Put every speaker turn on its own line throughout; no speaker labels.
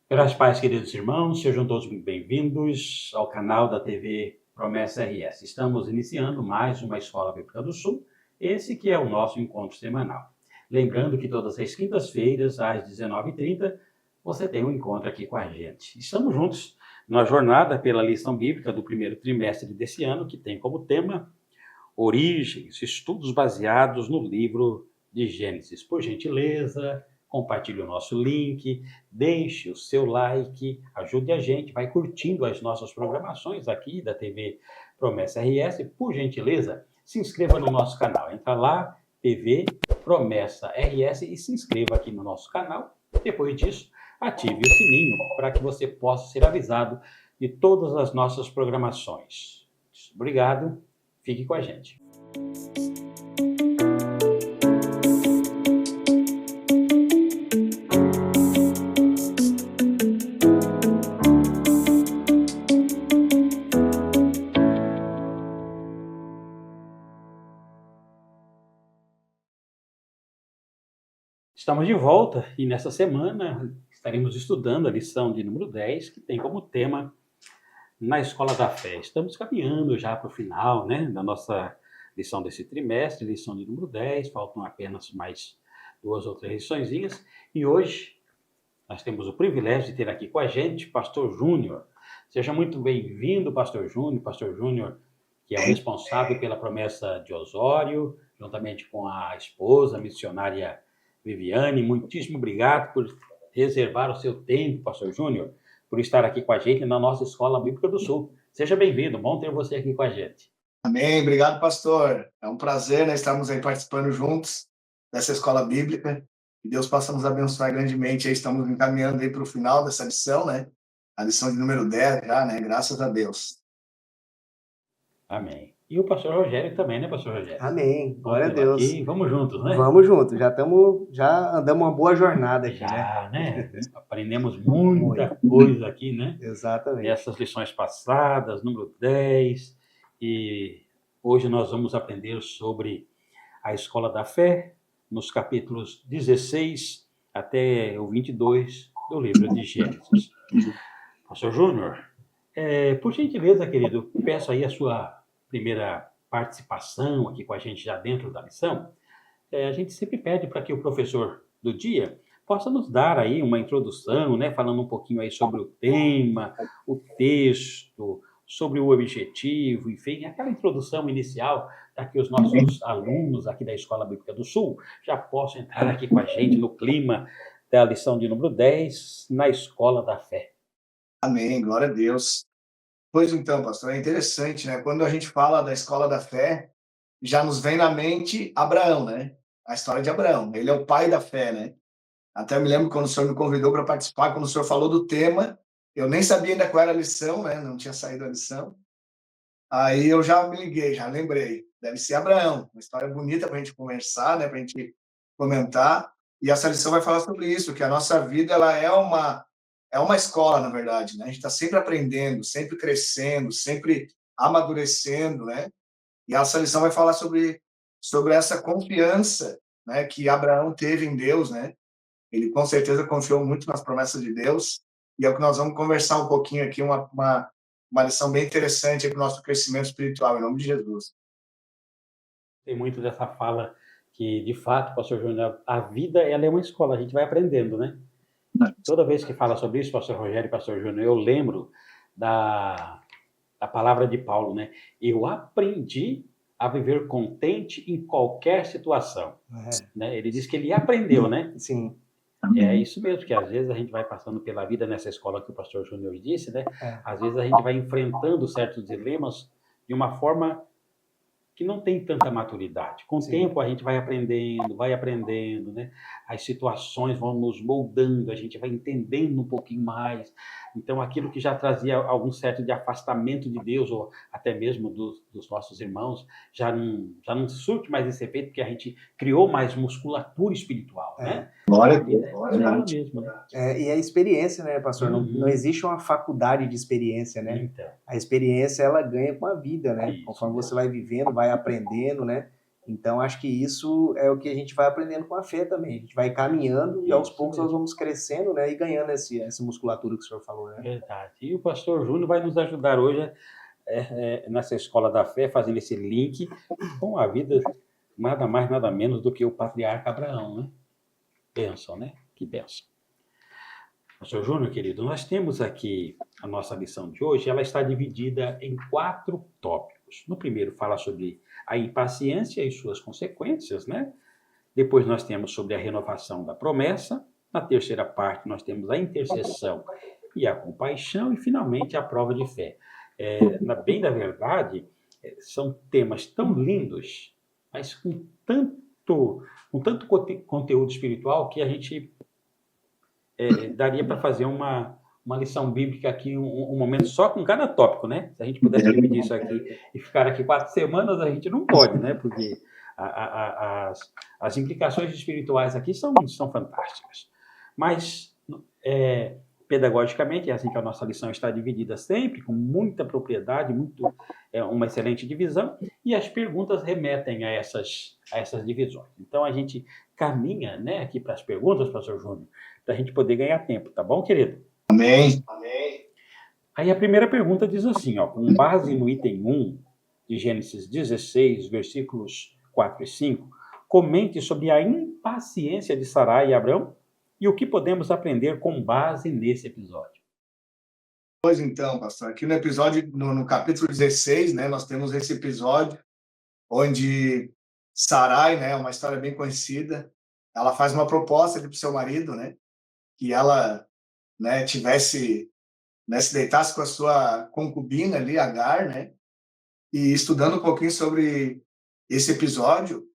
Graças a paz, queridos irmãos, sejam todos muito bem-vindos ao canal da TV Promessa RS. Estamos iniciando mais uma Escola Bíblica do Sul, esse que é o nosso encontro semanal. Lembrando que todas as quintas-feiras, às 19h30, você tem um encontro aqui com a gente. Estamos juntos na jornada pela lição bíblica do primeiro trimestre desse ano, que tem como tema Origens, estudos baseados no livro de Gênesis. Por gentileza, compartilhe o nosso link, deixe o seu like, ajude a gente, vai curtindo as nossas programações aqui da TV Promessa RS. Por gentileza, se inscreva no nosso canal. Entra lá, TV Promessa RS, e se inscreva aqui no nosso canal. Depois disso, ative o sininho para que você possa ser avisado de todas as nossas programações. Obrigado. Fique com a gente. Estamos de volta e nessa semana estaremos estudando a lição de número 10, que tem como tema Na Escola da Fé. Estamos caminhando já para o final, né, da nossa lição desse trimestre, lição de número 10, faltam apenas mais 2 ou 3 liçõezinhas, e hoje nós temos o privilégio de ter aqui com a gente Pastor Júnior. Seja muito bem-vindo, Pastor Júnior, que é o responsável pela promessa de Osório, juntamente com a esposa, a missionária Viviane. Muitíssimo obrigado por reservar o seu tempo, Pastor Júnior, por estar aqui com a gente na nossa Escola Bíblica do Sul. Seja bem-vindo, bom ter você aqui com a gente.
Amém, obrigado, pastor. É um prazer, né, estarmos aí participando juntos dessa escola bíblica. Que Deus possa nos abençoar grandemente. Aí estamos encaminhando aí para o final dessa lição, né? A lição de número 10 já, né? Graças a Deus.
Amém. E o pastor Rogério também, né, pastor Rogério?
Amém, glória a
Vamos
Deus.
aqui, vamos juntos, né?
Vamos juntos, já andamos uma boa jornada aqui,
né? Aprendemos muita coisa aqui, né?
Exatamente.
Nessas lições passadas, número 10, e hoje nós vamos aprender sobre a Escola da Fé, nos capítulos 16 até o 22 do livro de Gênesis. Pastor Júnior, por gentileza, querido, peço aí a sua primeira participação aqui com a gente já dentro da lição. A gente sempre pede para que o professor do dia possa nos dar aí uma introdução, né, falando um pouquinho aí sobre o tema, o texto, sobre o objetivo, enfim, aquela introdução inicial para que os nossos alunos aqui da Escola Bíblica do Sul já possam entrar aqui com a gente no clima da lição de número 10, na Escola da Fé.
Amém, glória a Deus. Pois então, pastor, é interessante, né? Quando a gente fala da escola da fé, já nos vem na mente Abraão, né? A história de Abraão. Ele é o pai da fé, né? Até me lembro quando o senhor me convidou para participar, quando o senhor falou do tema, eu nem sabia ainda qual era a lição, né? Não tinha saído a lição. Aí eu já me liguei, já lembrei. Deve ser Abraão. Uma história bonita para a gente conversar, né? Para a gente comentar. E essa lição vai falar sobre isso, que a nossa vida ela é uma escola, na verdade, né? A gente está sempre aprendendo, sempre crescendo, sempre amadurecendo, né? E essa lição vai falar sobre essa confiança, né? Que Abraão teve em Deus, né? Ele com certeza confiou muito nas promessas de Deus. E é o que nós vamos conversar um pouquinho aqui, uma lição bem interessante para o nosso crescimento espiritual, em nome de Jesus.
Tem muito dessa fala que, de fato, pastor Júnior, a vida ela é uma escola, a gente vai aprendendo, né? Toda vez que fala sobre isso, pastor Rogério e pastor Júnior, eu lembro da palavra de Paulo, né? Eu aprendi a viver contente em qualquer situação. Né? Ele diz que ele aprendeu, né?
Sim.
É isso mesmo, que às vezes a gente vai passando pela vida nessa escola que o pastor Júnior disse, né? Às vezes a gente vai enfrentando certos dilemas de uma forma que não tem tanta maturidade. Com o tempo a gente vai aprendendo, né? As situações vão nos moldando, a gente vai entendendo um pouquinho mais. Então, aquilo que já trazia algum certo de afastamento de Deus, ou até mesmo dos nossos irmãos, já não surte mais esse efeito, porque a gente criou mais musculatura espiritual, né?
Glória a
Deus.
Deus.
E a experiência, né, pastor? Não existe uma faculdade de experiência, né?
Então.
A experiência, ela ganha com a vida, né?
Isso,
conforme você vai vivendo, vai aprendendo, né? Então, acho que isso é o que a gente vai aprendendo com a fé também. A gente vai caminhando e aos
Isso
poucos
mesmo.
nós vamos crescendo, né? E ganhando essa musculatura que o senhor falou, né?
Verdade. E o pastor Júnior vai nos ajudar hoje nessa escola da fé, fazendo esse link com a vida, nada mais, nada menos do que o patriarca Abraão, né? Bênção, né? Que bênção. Pastor Júnior, querido, nós temos aqui a nossa lição de hoje, ela está dividida em 4 tópicos. No primeiro, fala sobre a impaciência e suas consequências, né? Depois nós temos sobre a renovação da promessa. Na terceira parte, nós temos a intercessão e a compaixão. E, finalmente, a prova de fé. Bem da verdade, são temas tão lindos, mas com tanto conteúdo espiritual que a gente daria para fazer uma lição bíblica aqui, um momento só com cada tópico, né? Se a gente pudesse dividir isso aqui e ficar aqui 4 semanas, a gente não pode, né? Porque as implicações espirituais aqui são fantásticas. Mas, pedagogicamente, é assim que a nossa lição está dividida sempre, com muita propriedade, uma excelente divisão, e as perguntas remetem a essas divisões. Então, a gente caminha, né, aqui para as perguntas, pastor Júnior, para a gente poder ganhar tempo, tá bom, querido?
Amém.
Aí a primeira pergunta diz assim, ó, com base no item 1 de Gênesis 16, versículos 4 e 5, comente sobre a impaciência de Sarai e Abrão e o que podemos aprender com base nesse episódio.
Pois então, pastor, aqui no episódio, no capítulo 16, né, nós temos esse episódio onde Sarai, né, uma história bem conhecida, ela faz uma proposta para o seu marido, né, que ela, né, se deitasse com a sua concubina ali, Agar, né, e estudando um pouquinho sobre esse episódio,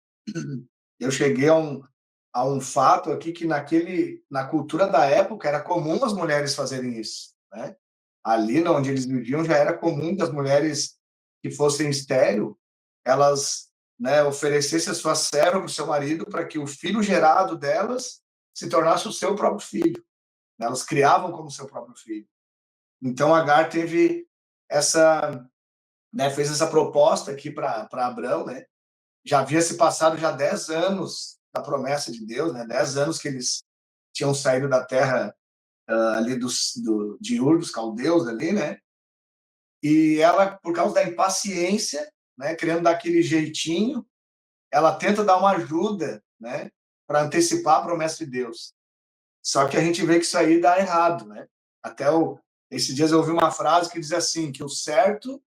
eu cheguei a um fato aqui que na cultura da época era comum as mulheres fazerem isso, né? Ali onde eles viviam já era comum que as mulheres que fossem estéril, elas, né, oferecessem a sua serva para o seu marido para que o filho gerado delas se tornasse o seu próprio filho. Elas criavam como seu próprio filho. Então Agar teve essa, né, fez essa proposta aqui para Abrão, né? Já havia se passado já 10 anos da promessa de Deus, né? 10 anos que eles tinham saído da terra ali de Ur, dos caldeus ali, né? E ela, por causa da impaciência, né, querendo dar aquele jeitinho, ela tenta dar uma ajuda, né, para antecipar a promessa de Deus. Só que a gente vê que isso aí dá errado, né? Esses dias eu ouvi uma frase que diz assim, que o certo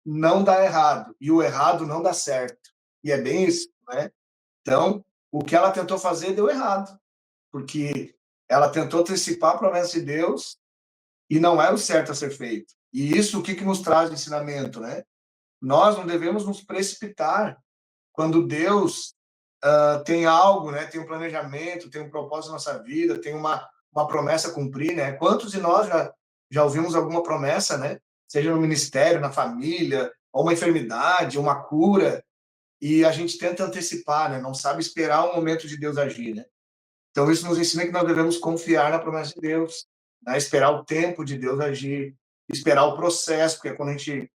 não dá errado e o errado não dá certo. E é bem isso, né? Então, o que ela tentou fazer deu errado, porque ela tentou antecipar a promessa de Deus e não era o certo a ser feito. E isso, o que nos traz de ensinamento, né? Nós não devemos nos precipitar quando Deus tem algo, né? Tem um planejamento, tem um propósito na nossa vida, tem uma promessa a cumprir, né? Quantos de nós já ouvimos alguma promessa, né? Seja no ministério, na família, ou uma enfermidade, uma cura, e a gente tenta antecipar, né? Não sabe esperar o momento de Deus agir, né? Então, isso nos ensina que nós devemos confiar na promessa de Deus, né? Esperar o tempo de Deus agir, esperar o processo, porque quando a gente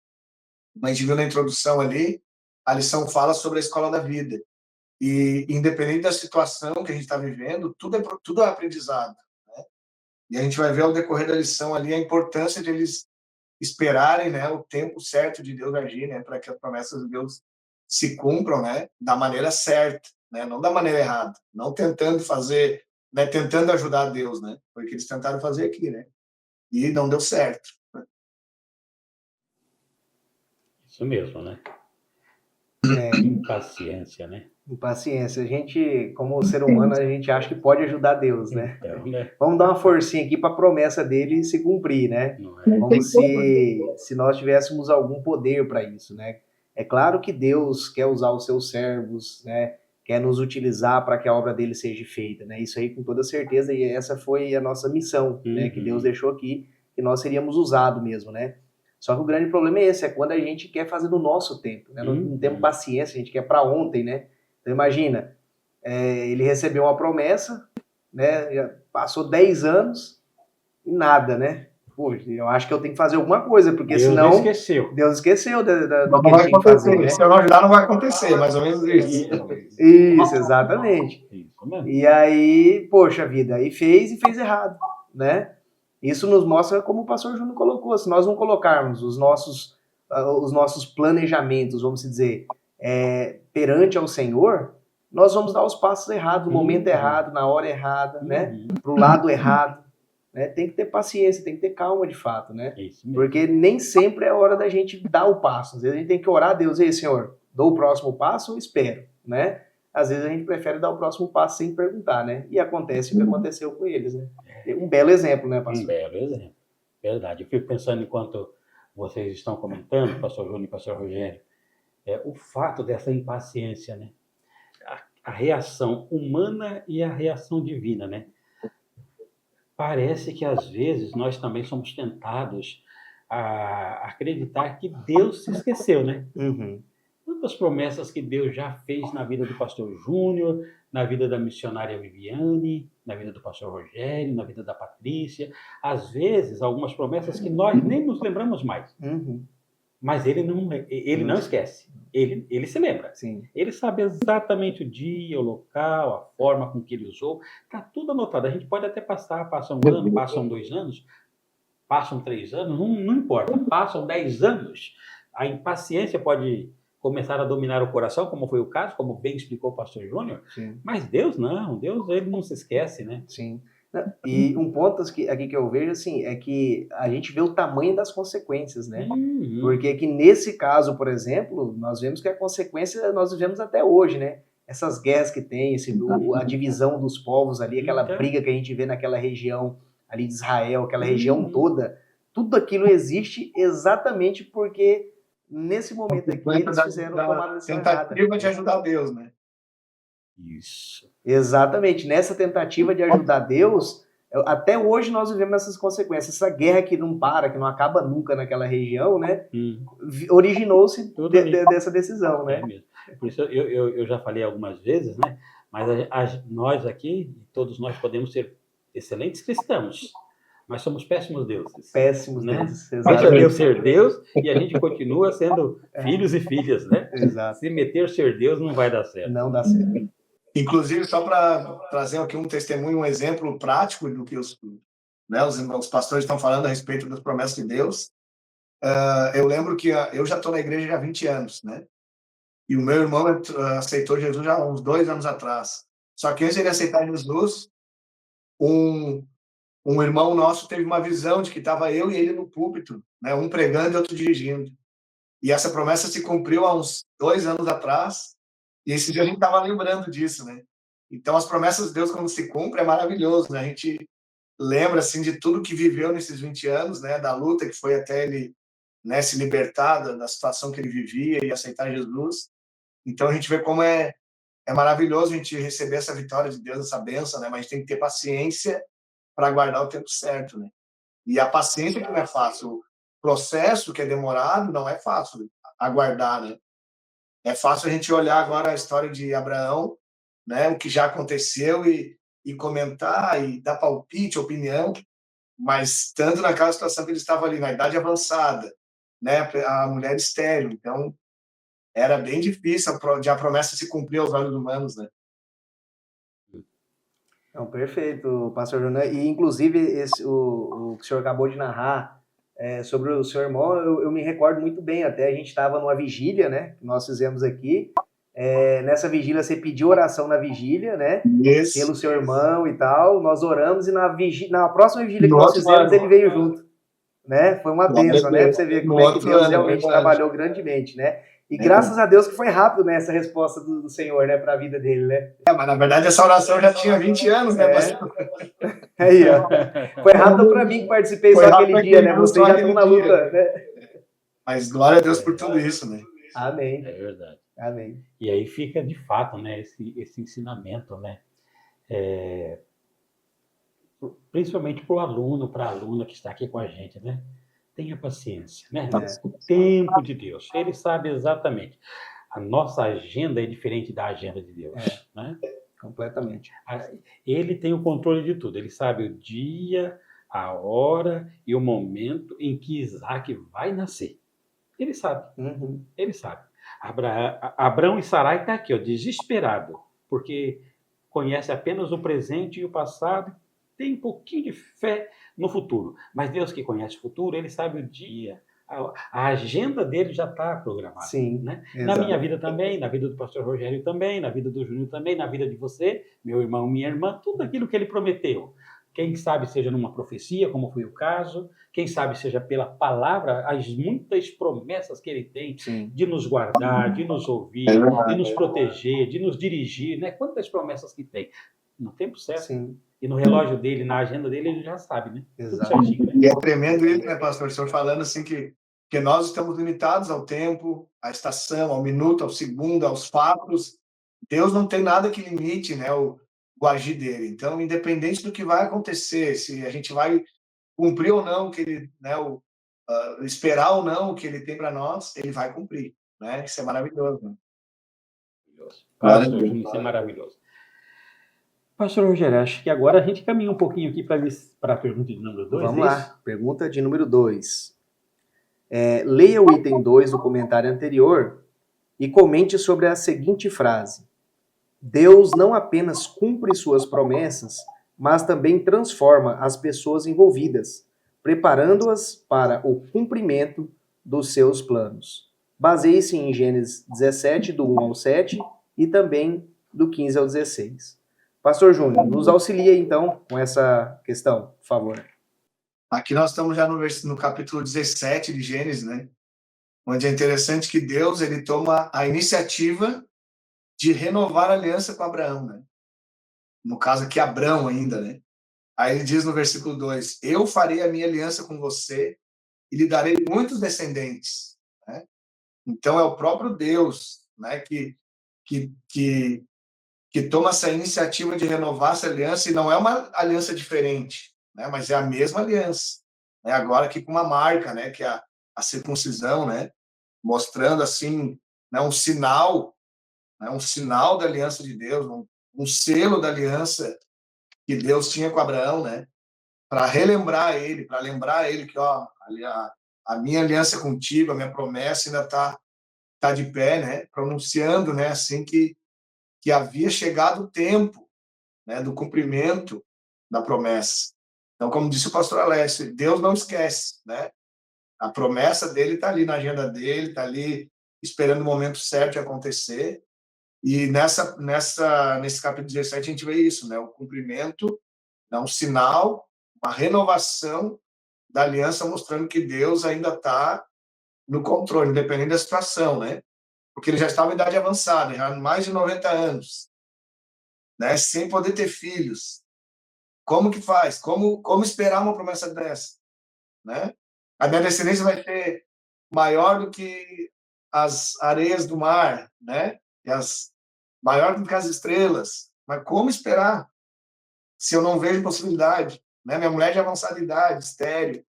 viu na introdução ali, a lição fala sobre a escola da vida. E, independente da situação que a gente está vivendo, tudo é aprendizado, né? E a gente vai ver ao decorrer da lição ali a importância de eles esperarem, né, o tempo certo de Deus agir, né, para que as promessas de Deus se cumpram, né, da maneira certa, né, não da maneira errada, não tentando fazer, né, tentando ajudar Deus, né, foi o que eles tentaram fazer aqui, né, e não deu certo.
Isso mesmo, né? Impaciência, né?
Impaciência. A gente, como ser humano, a gente acha que pode ajudar Deus, né?
Então, né?
Vamos dar uma forcinha aqui para a promessa dele se cumprir, né?
Não é?
Como se nós tivéssemos algum poder para isso, né? É claro que Deus quer usar os seus servos, né? Quer nos utilizar para que a obra dele seja feita, né? Isso aí com toda certeza, e essa foi a nossa missão, né? Que Deus deixou aqui, que nós seríamos usados mesmo, né? Só que o grande problema é esse, é quando a gente quer fazer no nosso tempo, né? Não temos paciência, a gente quer para ontem, né? Então imagina, ele recebeu uma promessa, né? Já passou 10 anos e nada, né? poxa, eu acho que eu tenho que fazer alguma coisa, porque
Deus
senão
esqueceu.
Deus esqueceu do
Não
que ele
vai
tinha que fazer,
acontecer.
né?
Se eu não ajudar, não vai acontecer. Mais ou menos isso.
Isso, exatamente.
Isso mesmo.
E aí, poxa vida, aí fez e fez errado, né? Isso nos mostra como o pastor Júnior colocou, se nós não colocarmos os nossos planejamentos, vamos dizer, perante ao Senhor, nós vamos dar os passos errados, no momento errado, na hora errada, né? Pro lado errado, né? Tem que ter paciência, tem que ter calma de fato, né?
Isso mesmo.
Porque nem sempre é a hora da gente dar o passo. Às vezes a gente tem que orar a Deus, ei, Senhor, dou o próximo passo ou espero, né? Às vezes a gente prefere dar o próximo passo sem perguntar, né? E acontece o que aconteceu com eles, né? Um belo exemplo, né,
Um
pastor?
belo exemplo. Verdade. Eu fico pensando enquanto vocês estão comentando, pastor Júnior e pastor Rogério, o fato dessa impaciência, né? A reação humana e a reação divina, né? Parece que às vezes nós também somos tentados a acreditar que Deus se esqueceu, né?
Uhum.
Quantas promessas que Deus já fez na vida do pastor Júnior, na vida da missionária Viviane, na vida do pastor Rogério, na vida da Patrícia. Às vezes, algumas promessas que nós nem nos lembramos mais.
Uhum.
Mas ele não esquece. Ele se lembra.
Sim.
Ele sabe exatamente o dia, o local, a forma com que ele usou. Está tudo anotado. A gente pode até passa um ano, passam 2 anos, passam 3 anos, não importa. Passam 10 anos. A impaciência pode começar a dominar o coração, como foi o caso, como bem explicou o pastor Júnior.
Sim.
Mas Deus não. Deus, ele não se esquece, né?
Sim. E um ponto aqui que eu vejo, assim, é que a gente vê o tamanho das consequências, né?
Uhum.
Porque que nesse caso, por exemplo, nós vemos que a consequência nós vivemos até hoje, né? Essas guerras que tem, a divisão dos povos ali, aquela
Então.
briga que a gente vê naquela região ali de Israel, aquela região
Uhum.
toda, tudo aquilo existe exatamente porque nesse momento aqui eles fizeram tomar a decisão errada.
Tentativa de ajudar Deus, né?
Isso.
Exatamente. Nessa tentativa de ajudar Deus, até hoje nós vivemos essas consequências. Essa guerra que não para, que não acaba nunca naquela região, né? Originou-se dessa decisão, né?
É mesmo. Por isso eu já falei algumas vezes, né? Mas nós aqui, todos nós podemos ser excelentes cristãos, mas somos péssimos deuses.
Péssimos
né?
deuses.
Deixa
Exatamente.
Deus ser Deus e a gente continua sendo filhos e filhas, né?
Exato.
Se meter ser Deus não vai dar certo.
Não dá certo.
Inclusive, só para trazer aqui um testemunho, um exemplo prático do que os pastores estão falando a respeito das promessas de Deus. Eu lembro que eu já estou na igreja há 20 anos, né? E o meu irmão aceitou Jesus já há uns 2 anos atrás. Só que antes de ele aceitar Jesus, um irmão nosso teve uma visão de que estava eu e ele no púlpito, né? Um pregando e outro dirigindo. E essa promessa se cumpriu há uns 2 anos atrás. E esse dia a gente estava lembrando disso, né? Então, as promessas de Deus, quando se cumprem, é maravilhoso, né? A gente lembra, assim, de tudo que viveu nesses 20 anos, né? Da luta que foi até ele, né, se libertar da situação que ele vivia e aceitar Jesus. Então, a gente vê como é maravilhoso a gente receber essa vitória de Deus, essa bênção, né? Mas a gente tem que ter paciência para aguardar o tempo certo, né? E a paciência que não é fácil. O processo que é demorado não é fácil aguardar, né? É fácil a gente olhar agora a história de Abraão, né, o que já aconteceu e comentar e dar palpite, opinião, mas tanto naquela situação que ele estava ali na idade avançada, né, a mulher estéril, então era bem difícil a promessa se cumprir aos olhos humanos, né?
Não, perfeito, pastor Júnior. E, inclusive, o que o senhor acabou de narrar sobre o seu irmão, eu me recordo muito bem. Até a gente estava numa vigília, né? Que nós fizemos aqui. Nessa vigília, você pediu oração na vigília, né?
Isso.
Pelo seu irmão e tal. Nós oramos e na próxima vigília que nós fizemos, ele veio junto. Né? Foi uma bênção, né? Pra você ver como é que Deus realmente trabalhou grandemente, né? E graças a Deus que foi rápido, né, essa resposta do Senhor, né, para a vida dele, né?
Mas na verdade essa oração já tinha 20 anos, né, pastor?
Aí, ó. Foi rápido para mim que participei
Foi
só
rápido
aquele dia, né? Vocês já estão na
dia.
luta, né?
Mas glória a Deus por tudo isso, né?
Amém.
É verdade.
Amém.
E aí fica, de fato, né, esse ensinamento, né? Principalmente para o aluno, para a aluna que está aqui com a gente, né? Tenha paciência, né? O tempo de Deus. Ele sabe exatamente. A nossa agenda é diferente da agenda de Deus, né?
Completamente.
Ele tem o controle de tudo. Ele sabe o dia, a hora e o momento em que Isaac vai nascer. Ele sabe.
Uhum.
Ele sabe. Abraão e Sarai estão aqui, ó, desesperado, porque conhece apenas o presente e o passado, tem um pouquinho de fé no futuro. Mas Deus que conhece o futuro, ele sabe o dia, a agenda dele já está programada.
Sim,
Né? Na
exato.
minha vida também, na vida do pastor Rogério também, na vida do Júnior também, na vida de você, meu irmão, minha irmã, tudo aquilo que ele prometeu. Quem sabe seja numa profecia, como foi o caso, quem sabe seja pela palavra, as muitas promessas que ele tem
Sim.
de nos guardar, de nos ouvir,
É verdade.
de nos proteger, de nos dirigir, né? Quantas promessas que tem. No tempo certo.
Sim,
E no relógio dele, na agenda dele, ele já sabe, né? Tudo
exato.
certinho, né?
E é tremendo ele, né, pastor? O senhor falando assim que nós estamos limitados ao tempo, à estação, ao minuto, ao segundo, aos fatos. Deus não tem nada que limite, né, o agir dele. Então, independente do que vai acontecer, se a gente vai cumprir ou não o que ele, né, esperar ou não o que ele tem para nós, ele vai cumprir, né? Isso é maravilhoso. Né?
Maravilhoso.
Glória a
Pastor
Deus.
Júnior, isso é maravilhoso. Pastor Rogério, acho que agora a gente caminha um pouquinho aqui para a pergunta de número 2.
Vamos lá, pergunta de número 2. Leia o item 2 do comentário anterior e comente sobre a seguinte frase: Deus não apenas cumpre suas promessas, mas também transforma as pessoas envolvidas, preparando-as para o cumprimento dos seus planos. Baseie-se em Gênesis 17, do 1 ao 7 e também do 15 ao 16. Pastor Júnior, nos auxilia então com essa questão, por favor.
Aqui nós estamos já no capítulo 17 de Gênesis, né? Onde é interessante que Deus ele toma a iniciativa de renovar a aliança com Abraão, né? No caso aqui, Abrão ainda, né? Aí ele diz no versículo 2: Eu farei a minha aliança com você e lhe darei muitos descendentes, né? Então é o próprio Deus, né, que toma essa iniciativa de renovar essa aliança, e não é uma aliança diferente, né, mas é a mesma aliança, né, agora aqui com uma marca, né, que é a circuncisão, né, mostrando assim, né, um sinal, né, um sinal da aliança de Deus, um selo da aliança que Deus tinha com Abraão, né, para relembrar ele, para lembrar ele que, ó, a minha aliança contigo, a minha promessa ainda tá de pé, né, pronunciando, né, assim que havia chegado o tempo, né, do cumprimento da promessa. Então, como disse o pastor Alessio, Deus não esquece, né? A promessa dele está ali na agenda dele, está ali esperando o momento certo de acontecer. E nesse capítulo 17 a gente vê isso, né? O cumprimento, né? Um sinal, uma renovação da aliança, mostrando que Deus ainda está no controle, independente da situação, né? Porque ele já estava em idade avançada, já mais de 90 anos, né? Sem poder ter filhos. Como que faz? Como esperar uma promessa dessa, né? A minha descendência vai ser maior do que as areias do mar, né? Maior do que as estrelas. Mas como esperar se eu não vejo possibilidade, né? Minha mulher de avançada idade, estéril.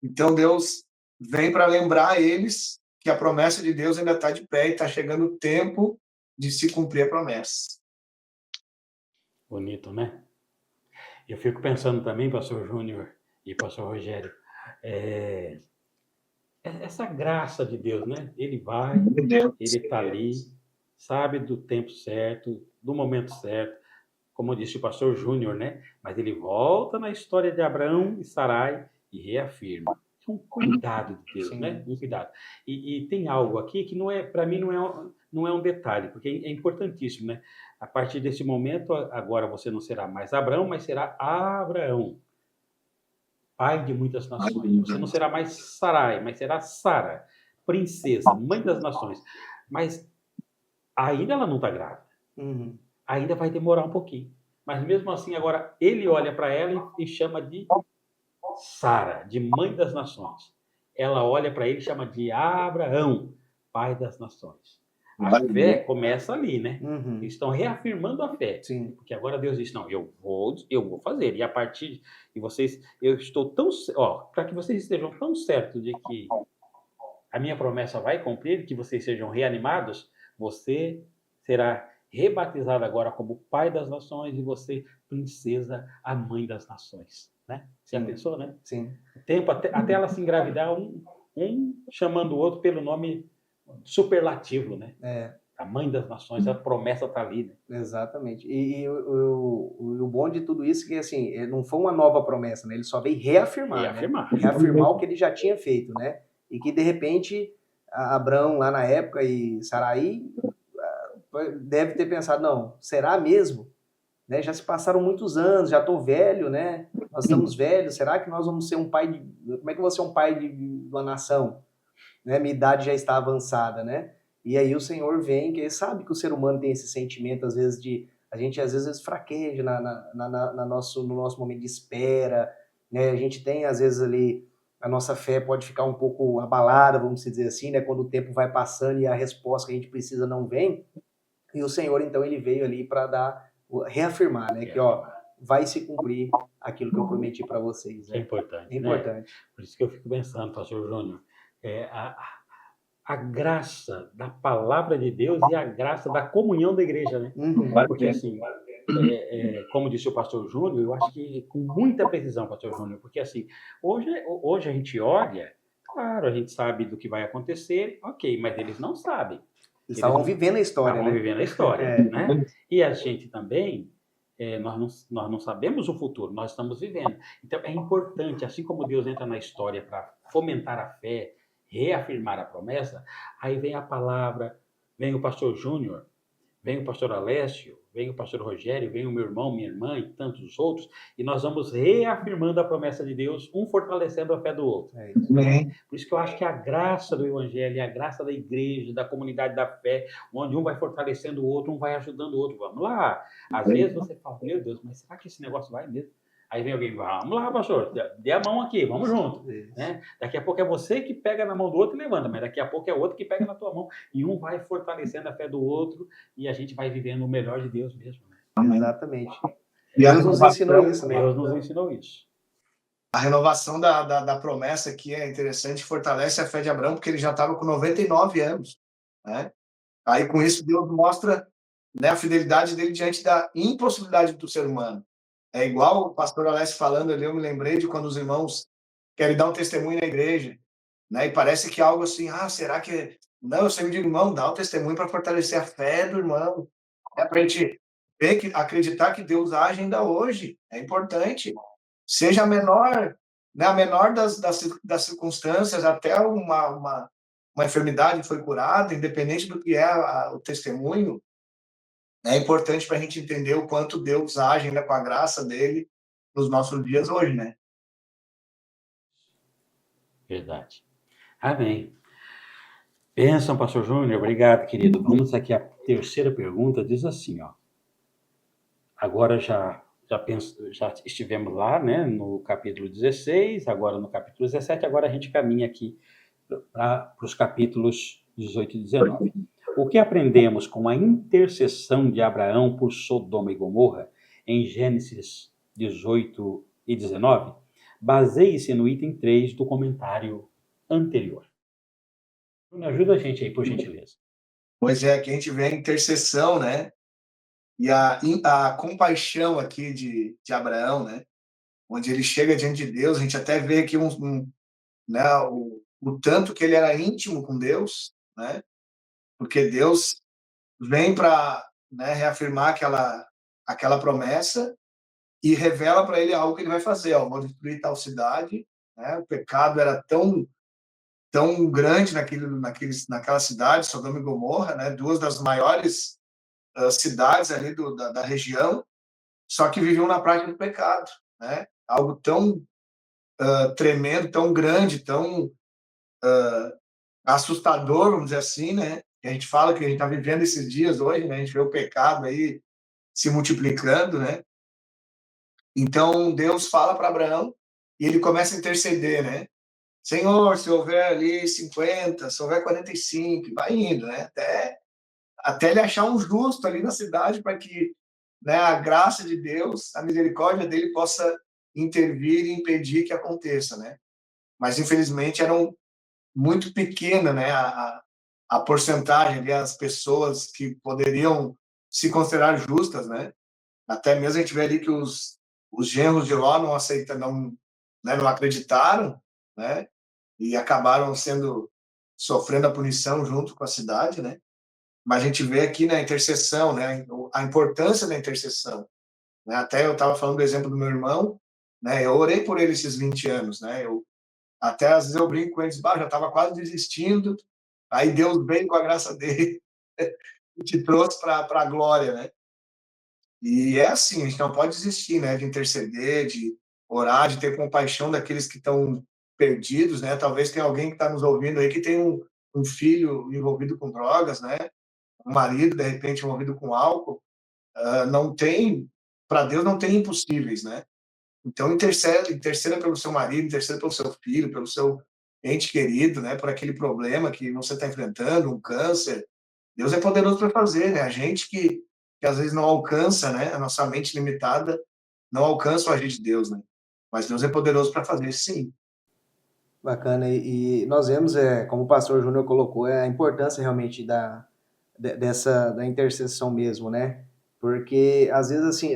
Então Deus vem para lembrar eles que a promessa de Deus ainda está de pé e está chegando o tempo de se cumprir a promessa.
Bonito, né? Eu fico pensando também, pastor Júnior e pastor Rogério, essa graça de Deus, né? Ele vai, ele está ali, sabe do tempo certo, do momento certo, como disse o pastor Júnior, né? Mas ele volta na história de Abraão e Sarai e reafirma. É um cuidado de Deus,
Sim.
né? Um cuidado. E tem algo aqui que não é, para mim, não é um detalhe, porque é importantíssimo, né? A partir desse momento, agora você não será mais Abraão, mas será Abraão, pai de muitas nações. Você não será mais Sarai, mas será Sara, princesa, mãe das nações. Mas ainda ela não está grávida.
Uhum.
Ainda vai demorar um pouquinho. Mas mesmo assim, agora ele olha para ela e chama de Sara, de mãe das nações. Ela olha para ele e chama de Abraão, pai das nações. A fé começa ali, né?
Uhum.
Eles estão reafirmando a fé.
Sim.
Porque agora Deus diz, não, eu vou fazer. E a partir de vocês, eu estou tão... para que vocês estejam tão certos de que a minha promessa vai cumprir, que vocês sejam reanimados, você será rebatizado agora como pai das nações e você, princesa, a mãe das nações. né? Você já pensou, né?
Sim.
Tempo até ela se engravidar, um chamando o outro pelo nome superlativo, né? A mãe das nações, a promessa está ali, né?
Exatamente. E o bom de tudo isso é que, assim, não foi uma nova promessa, né? Ele só veio reafirmar, né? Reafirmar o que ele já tinha feito, né? E que, de repente, Abraão, lá na época, e Sarai, deve ter pensado, não, será mesmo? Né? Já se passaram muitos anos, já estou velho, né? Nós estamos velhos, será que nós vamos ser um pai de... Como é que eu vou ser um pai de uma nação? Né? Minha idade já está avançada, né? E aí o Senhor vem, que ele sabe que o ser humano tem esse sentimento, às vezes, de... A gente, às vezes, fraqueja no nosso momento de espera, né? A gente tem, às vezes, ali... A nossa fé pode ficar um pouco abalada, vamos dizer assim, né? Quando o tempo vai passando e a resposta que a gente precisa não vem. E o Senhor, então, ele veio ali para reafirmar, né? Que, ó, vai se cumprir aquilo que eu prometi para vocês. Né?
É importante.
É importante.
Né? Por isso que eu fico pensando, pastor Júnior, a graça da palavra de Deus e a graça da comunhão da igreja, né? Porque, assim, como disse o pastor Júnior, eu acho que com muita precisão, pastor Júnior, porque, assim, hoje a gente olha, claro, a gente sabe do que vai acontecer, ok, mas eles não sabem.
Eles estavam vivendo a história,
estavam
né?
vivendo a história, né? E a gente também, nós não sabemos o futuro, nós estamos vivendo. Então, é importante, assim como Deus entra na história para fomentar a fé, reafirmar a promessa, aí vem a palavra, vem o pastor Júnior, vem o pastor Alessio, vem o pastor Rogério, vem o meu irmão, minha irmã e tantos outros, e nós vamos reafirmando a promessa de Deus, um fortalecendo a fé do outro. Por isso que eu acho que a graça do evangelho, a graça da igreja, da comunidade da fé, onde um vai fortalecendo o outro, um vai ajudando o outro. Vamos lá. Às vezes você fala, meu Deus, mas será que esse negócio vai mesmo? Aí vem alguém, vamos lá, pastor, dê a mão aqui, vamos junto. Né? Daqui a pouco é você que pega na mão do outro e levanta, mas daqui a pouco é o outro que pega na tua mão. E um vai fortalecendo a fé do outro e a gente vai vivendo o melhor de Deus mesmo. Né?
Exatamente. Deus nos ensinou isso, né?
Deus nos ensinou isso.
A renovação da promessa aqui é interessante, fortalece a fé de Abraão, porque ele já estava com 99 anos. Né? Aí, com isso, Deus mostra, né, a fidelidade dele diante da impossibilidade do ser humano. É igual o pastor Alessio falando ali, eu me lembrei de quando os irmãos querem dar um testemunho na igreja, né? E parece que algo assim, será que... Não, eu sempre digo, irmão, dá o testemunho para fortalecer a fé do irmão. É para a gente acreditar que Deus age ainda hoje. É importante. Seja a menor, né, a menor das circunstâncias, até uma enfermidade foi curada, independente do que é o testemunho, é importante para a gente entender o quanto Deus age ainda com a graça dele nos nossos dias hoje, né?
Verdade. Amém. Bênção, pastor Júnior. Obrigado, querido. Vamos aqui à terceira pergunta. Diz assim, ó. Agora já estivemos lá, né, no capítulo 16, agora no capítulo 17, agora a gente caminha aqui para os capítulos 18 e 19. O que aprendemos com a intercessão de Abraão por Sodoma e Gomorra em Gênesis 18 e 19? Baseie-se no item 3 do comentário anterior. Ajuda a gente aí, por gentileza.
Pois é, aqui a gente vê a intercessão, né? E a compaixão aqui de Abraão, né? Onde ele chega diante de Deus, a gente até vê aqui né, o tanto que ele era íntimo com Deus, né? Porque Deus vem para, né, reafirmar aquela promessa e revela para ele algo que ele vai fazer. Vou destruir tal cidade, né? O pecado era tão grande naquela cidade, Sodoma e Gomorra, né? Duas das maiores cidades ali da região, só que viviam na prática do pecado, né? Algo tão tremendo, tão grande, tão assustador, vamos dizer assim, né? A gente fala que a gente está vivendo esses dias hoje, né? A gente vê o pecado aí se multiplicando, né? Então, Deus fala para Abraão e ele começa a interceder, né? Senhor, se houver ali 50, se houver 45, vai indo, né? Até ele achar um justo ali na cidade para que, né, a graça de Deus, a misericórdia dele possa intervir e impedir que aconteça, né? Mas, infelizmente, eram muito pequena, né, a porcentagem ali, as pessoas que poderiam se considerar justas, né? Até mesmo a gente vê ali que os Os genros de Ló não aceitam, não, né, não acreditaram, né? E acabaram sofrendo a punição junto com a cidade, né? Mas a gente vê aqui na intercessão, né, a importância da intercessão, né? Até eu estava falando do exemplo do meu irmão, né? Eu orei por ele esses 20 anos, né? Até às vezes eu brinco com eles, já estava quase desistindo, aí Deus veio com a graça dele e te trouxe para a glória, né? E é assim, a gente não pode desistir, né, de interceder, de orar, de ter compaixão daqueles que estão perdidos, né? Talvez tenha alguém que está nos ouvindo aí que tem um filho envolvido com drogas, né? Um marido, de repente, envolvido com álcool. Não tem, para Deus não tem impossíveis, né? Então interceda pelo seu marido, interceda pelo seu filho, pelo seu ente querido, né? Por aquele problema que você está enfrentando, um câncer. Deus é poderoso para fazer, né? A gente que às vezes não alcança, né? A nossa mente limitada não alcança o agir de Deus, né? Mas Deus é poderoso para fazer, sim.
Bacana. E nós vemos, como o pastor Júnior colocou, a importância realmente da intercessão mesmo, né? Porque, às vezes, assim,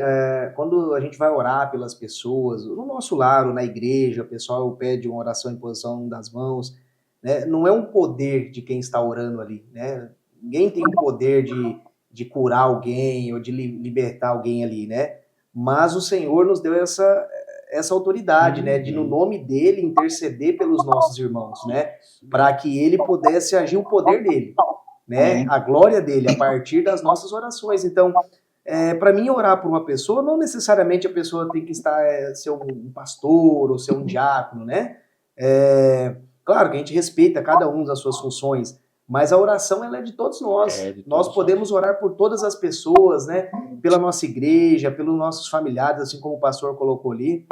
quando a gente vai orar pelas pessoas, no nosso lar, ou na igreja, o pessoal pede uma oração em posição das mãos, né? Não é um poder de quem está orando ali, né? Ninguém tem o poder de curar alguém ou de libertar alguém ali, né? Mas o Senhor nos deu essa autoridade, né, de no nome dele interceder pelos nossos irmãos, né, para que ele pudesse agir o poder dele, né, a glória dele a partir das nossas orações. Então, para mim orar por uma pessoa, não necessariamente a pessoa tem que ser um pastor ou ser um diácono, né? Claro que a gente respeita cada um das suas funções, mas a oração ela é de todos nós. Nós podemos orar por todas as pessoas, né? Pela nossa igreja, pelos nossos familiares, assim como o pastor colocou ali.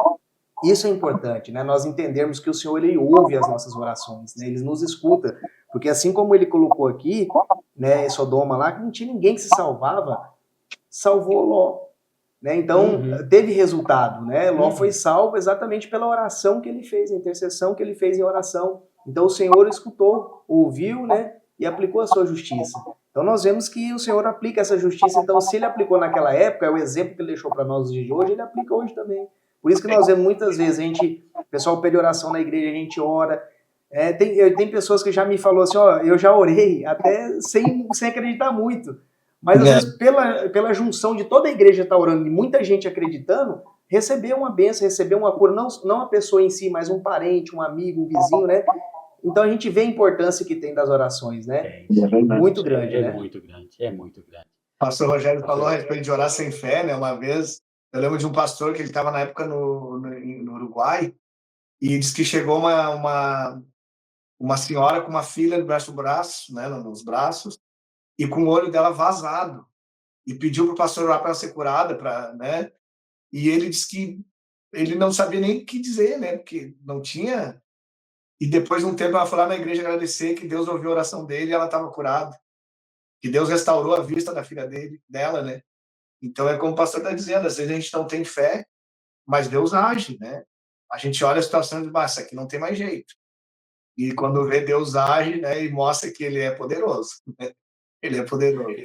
Isso é importante, né? Nós entendermos que o Senhor ele ouve as nossas orações, né? Ele nos escuta, porque assim como ele colocou aqui, né, em Sodoma lá, que não tinha ninguém que se salvava, salvou Ló, né? Então teve resultado, né? Ló foi salvo exatamente pela oração que ele fez, a intercessão que ele fez em oração. Então o Senhor escutou, ouviu, né? E aplicou a sua justiça. Então nós vemos que o Senhor aplica essa justiça. Então se ele aplicou naquela época, é o exemplo que ele deixou para nós nos dias de hoje, ele aplica hoje também. Por isso que nós vemos muitas vezes o pessoal pede oração na igreja, a gente ora. Tem pessoas que já me falou assim, ó, eu já orei, até sem acreditar muito. Mas às vezes pela junção de toda a igreja estar orando e muita gente acreditando, receber uma bênção, receber uma cura, não a pessoa em si, mas um parente, um amigo, um vizinho, né? Então a gente vê a importância que tem das orações, né? Muito grande, né?
Muito grande, é muito grande.
O pastor Rogério falou a respeito de orar sem fé, né? Uma vez, eu lembro de um pastor que ele estava na época no Uruguai e disse que chegou uma senhora com uma filha debaixo do braço, né? Nos braços, e com o olho dela vazado. E pediu para o pastor orar para ela ser curada, né? E ele disse que ele não sabia nem o que dizer, né? Porque não tinha. E depois de um tempo ela foi lá na igreja agradecer que Deus ouviu a oração dele e ela estava curada. Que Deus restaurou a vista da filha dela, né? Então é como o pastor está dizendo, às vezes a gente não tem fé, mas Deus age, né? A gente olha a situação e diz, isso aqui não tem mais jeito. E quando vê Deus age, né? E mostra que ele é poderoso. Né? Ele é poderoso.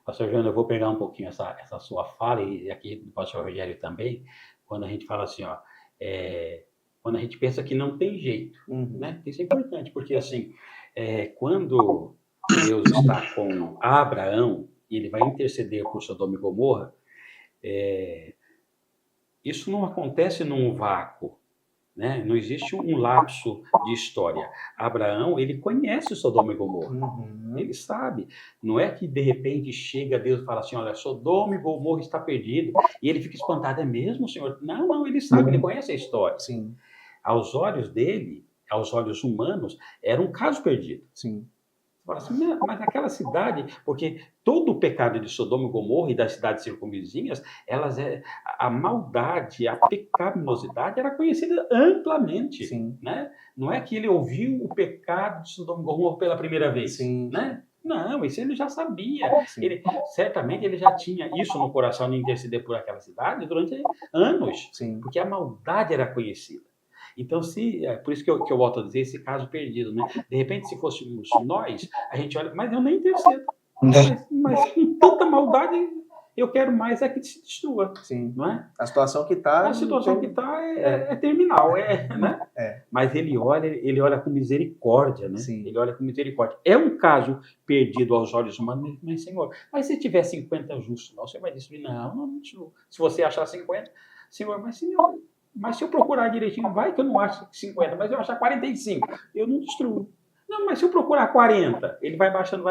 Pastor Júnior, eu vou pegar um pouquinho essa sua fala, e aqui do pastor Rogério também, quando a gente fala assim, ó, quando a gente pensa que não tem jeito, né? Isso é importante, porque assim, quando Deus está com Abraão, e ele vai interceder por Sodoma e Gomorra, isso não acontece num vácuo, né? Não existe um lapso de história. Abraão, ele conhece Sodoma e Gomorra. Ele sabe. Não é que, de repente, chega Deus e fala assim, olha, Sodoma e Gomorra está perdido. E ele fica espantado. É mesmo, Senhor? Não, ele sabe, ele conhece a história.
Sim.
Aos olhos dele, aos olhos humanos, era um caso perdido.
Sim.
Fala assim, mas aquela cidade, porque todo o pecado de Sodoma e Gomorra e das cidades circunvizinhas, a maldade, a pecaminosidade era conhecida amplamente.
Sim.
Né? Não é que ele ouviu o pecado de Sodoma e Gomorra pela primeira vez.
Sim.
Né? Não, isso ele já sabia. Certamente ele já tinha isso no coração de interceder por aquela cidade durante anos.
Sim.
Porque a maldade era conhecida. Então, por isso que eu volto a dizer, esse caso perdido, né? De repente, se fôssemos nós, a gente olha, mas eu nem intercedo. Mas com tanta maldade, Eu quero mais é que se destrua,
Sim.
não é?
A situação que está.
A situação que está é terminal, né? Mas ele olha com misericórdia, né?
Sim.
Ele olha com misericórdia. É um caso perdido aos olhos humanos, mas Senhor, mas se tiver 50 justos, não, você vai destruir? Não destrua. Se você achar 50, Senhor, mas se eu procurar direitinho, vai que eu não acho 50, mas eu achar 45, eu não destruo. Não, mas se eu procurar 40, ele vai baixando,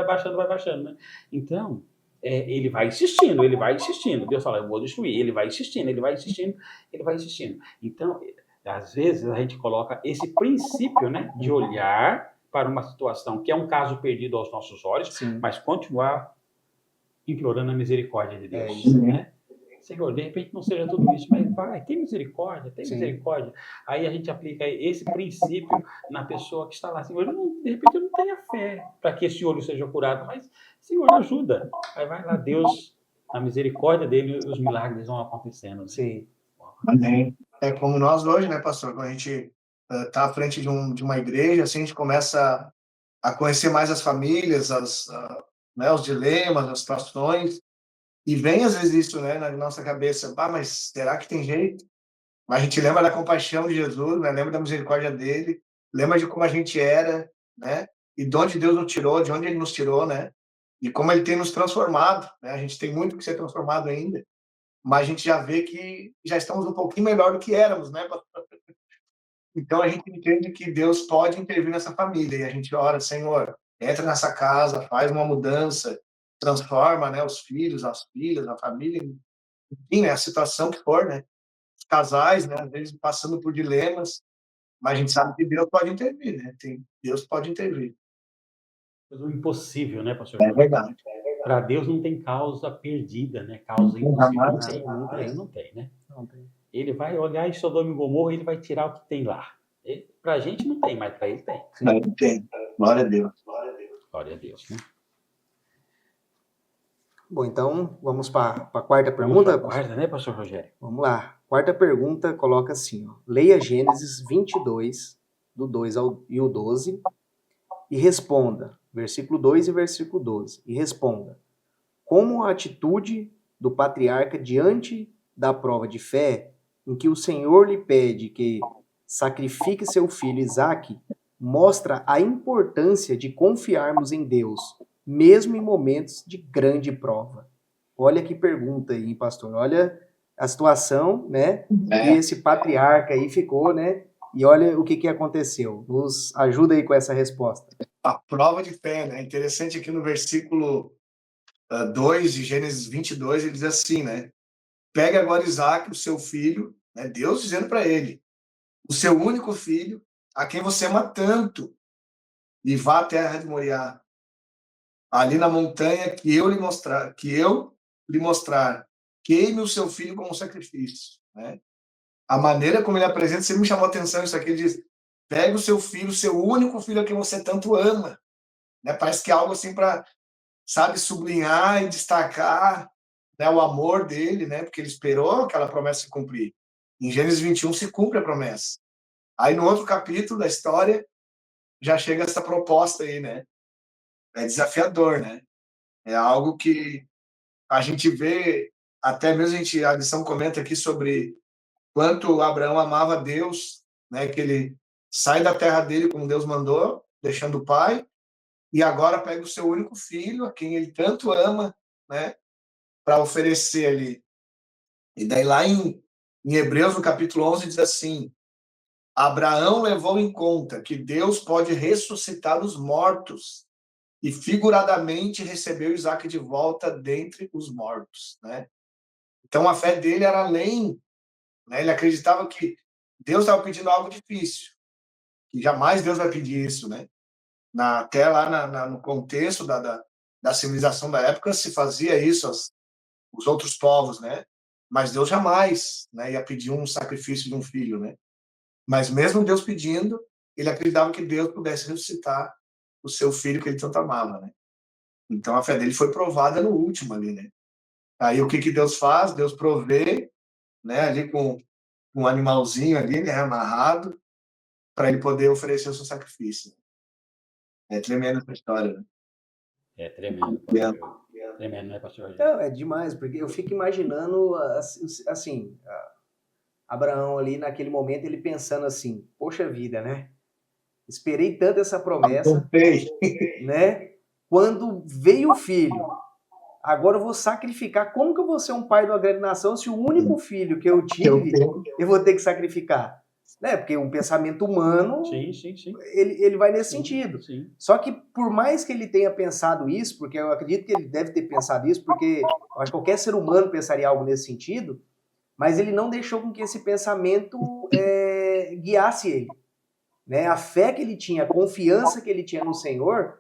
né? Então, ele vai insistindo. Deus fala, eu vou destruir. Ele vai insistindo. Então, às vezes, a gente coloca esse princípio, né, de olhar para uma situação que é um caso perdido aos nossos olhos,
Sim.
mas continuar implorando a misericórdia de Deus.
Isso.
Né? Senhor, de repente não seja tudo isso, mas vai, tem misericórdia.
Sim.
Misericórdia. Aí a gente aplica esse princípio na pessoa que está lá. Senhor, de repente eu não tenho fé para que esse olho seja curado, mas, Senhor, ajuda. Aí vai lá, Deus, na misericórdia dele, os milagres vão acontecendo. Né?
Sim.
Amém. É como nós hoje, né, pastor? Quando a gente está à frente de uma igreja, assim, a gente começa a conhecer mais as famílias, né, os dilemas, as situações. E vem, às vezes, isso, né, na nossa cabeça. Mas será que tem jeito? Mas a gente lembra da compaixão de Jesus, né? Lembra da misericórdia dele, lembra de como a gente era, né? E de onde Deus nos tirou, de onde ele nos tirou, né? E como ele tem nos transformado, né? A gente tem muito que ser transformado ainda, mas a gente já vê que já estamos um pouquinho melhor do que éramos, né? Então a gente entende que Deus pode intervir nessa família e a gente ora, Senhor, entra nessa casa, faz uma mudança, transforma, né, os filhos, as filhas, a família, enfim, né, a situação que for, né? Os casais, né, às vezes passando por dilemas, mas a gente sabe que Deus pode intervir, né? Deus pode intervir.
O impossível, né, pastor?
É verdade.
Para Deus não tem causa perdida, né? Causa impossível. Não tem, né?
Não tem.
Ele vai olhar em Sodoma e Gomorra e ele vai tirar o que tem lá. Para a gente não tem, mas para ele tem.
Tem. Glória a Deus.
Glória a Deus, né?
Bom, então vamos para a quarta pergunta.
Vamos para a quarta, né, pastor Rogério?
Vamos lá. Quarta pergunta coloca assim, ó. Leia Gênesis 22, do 2 e o 12, e responda, versículo 2 e versículo 12, e responda, como a atitude do patriarca diante da prova de fé, em que o Senhor lhe pede que sacrifique seu filho Isaque, mostra a importância de confiarmos em Deus, mesmo em momentos de grande prova. Olha que pergunta aí, pastor. Olha a situação, né? E esse patriarca aí ficou, né? E olha o que aconteceu. Nos ajuda aí com essa resposta.
A prova de fé, né? Interessante aqui no versículo 2 de Gênesis 22, ele diz assim, né? Pegue agora Isaque, o seu filho, né? Deus dizendo para ele, o seu único filho, a quem você ama tanto, e vá à terra de Moriá, ali na montanha que eu lhe mostrar, queime o seu filho como sacrifício, né? A maneira como ele apresenta, sempre me chamou a atenção isso aqui, ele diz, pegue o seu filho, o seu único filho a quem você tanto ama, né? Parece que é algo assim para, sabe, sublinhar e destacar, né, o amor dele, né? Porque ele esperou aquela promessa se cumprir. Em Gênesis 21 se cumpre a promessa. Aí no outro capítulo da história já chega essa proposta aí, né? É desafiador, né? É algo que a gente vê, até mesmo a lição comenta aqui sobre quanto Abraão amava Deus, né? Que ele sai da terra dele como Deus mandou, deixando o pai, e agora pega o seu único filho, a quem ele tanto ama, né? Para oferecer ali. E daí lá em Hebreus, no capítulo 11, diz assim, Abraão levou em conta que Deus pode ressuscitar os mortos e figuradamente recebeu Isaque de volta dentre os mortos, né? Então a fé dele era além, né? Ele acreditava que Deus estava pedindo algo difícil, que jamais Deus vai pedir isso, né? Até lá no contexto da civilização da época se fazia isso, os outros povos, né? Mas Deus jamais, né, ia pedir um sacrifício de um filho, né? Mas mesmo Deus pedindo, ele acreditava que Deus pudesse ressuscitar o seu filho que ele tanto amava, né? Então a fé dele foi provada no último ali, né? Aí o que Deus faz? Deus provê, né, ali com um animalzinho ali, né, amarrado, para ele poder oferecer o seu sacrifício. É tremenda essa história, né?
É tremendo, pastor. Tremendo, né, pastor Rogério?
Não, é demais, porque eu fico imaginando, assim, Abraão ali naquele momento, ele pensando assim, poxa vida, né? Esperei tanto essa promessa,
Contei.
né? Quando veio o filho, agora eu vou sacrificar. Como que eu vou ser um pai de uma grande nação se o único filho que eu tive, eu vou ter que sacrificar? Né? Porque um pensamento humano,
Sim, sim, sim.
ele vai nesse
Sim,
sentido.
sim.
Só que por mais que ele tenha pensado isso, porque eu acredito que ele deve ter pensado isso, porque eu acho que qualquer ser humano pensaria algo nesse sentido, mas ele não deixou com que esse pensamento guiasse ele. Né? A fé que ele tinha, a confiança que ele tinha no Senhor,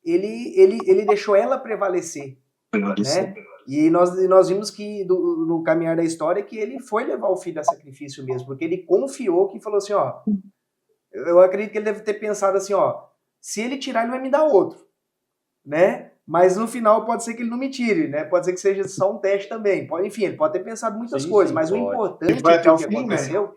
ele deixou ela prevalecer. Né? E nós vimos que no caminhar da história que ele foi levar o filho a sacrifício mesmo, porque ele confiou que falou assim, ó, eu acredito que ele deve ter pensado assim, ó, se ele tirar, ele vai me dar outro, né? Mas no final pode ser que ele não me tire, né? Pode ser que seja só um teste também. Enfim, ele pode ter pensado muitas
Sim,
coisas,
sim,
mas o
pode.
importante
Foi até
é
o
que
fim, né?
aconteceu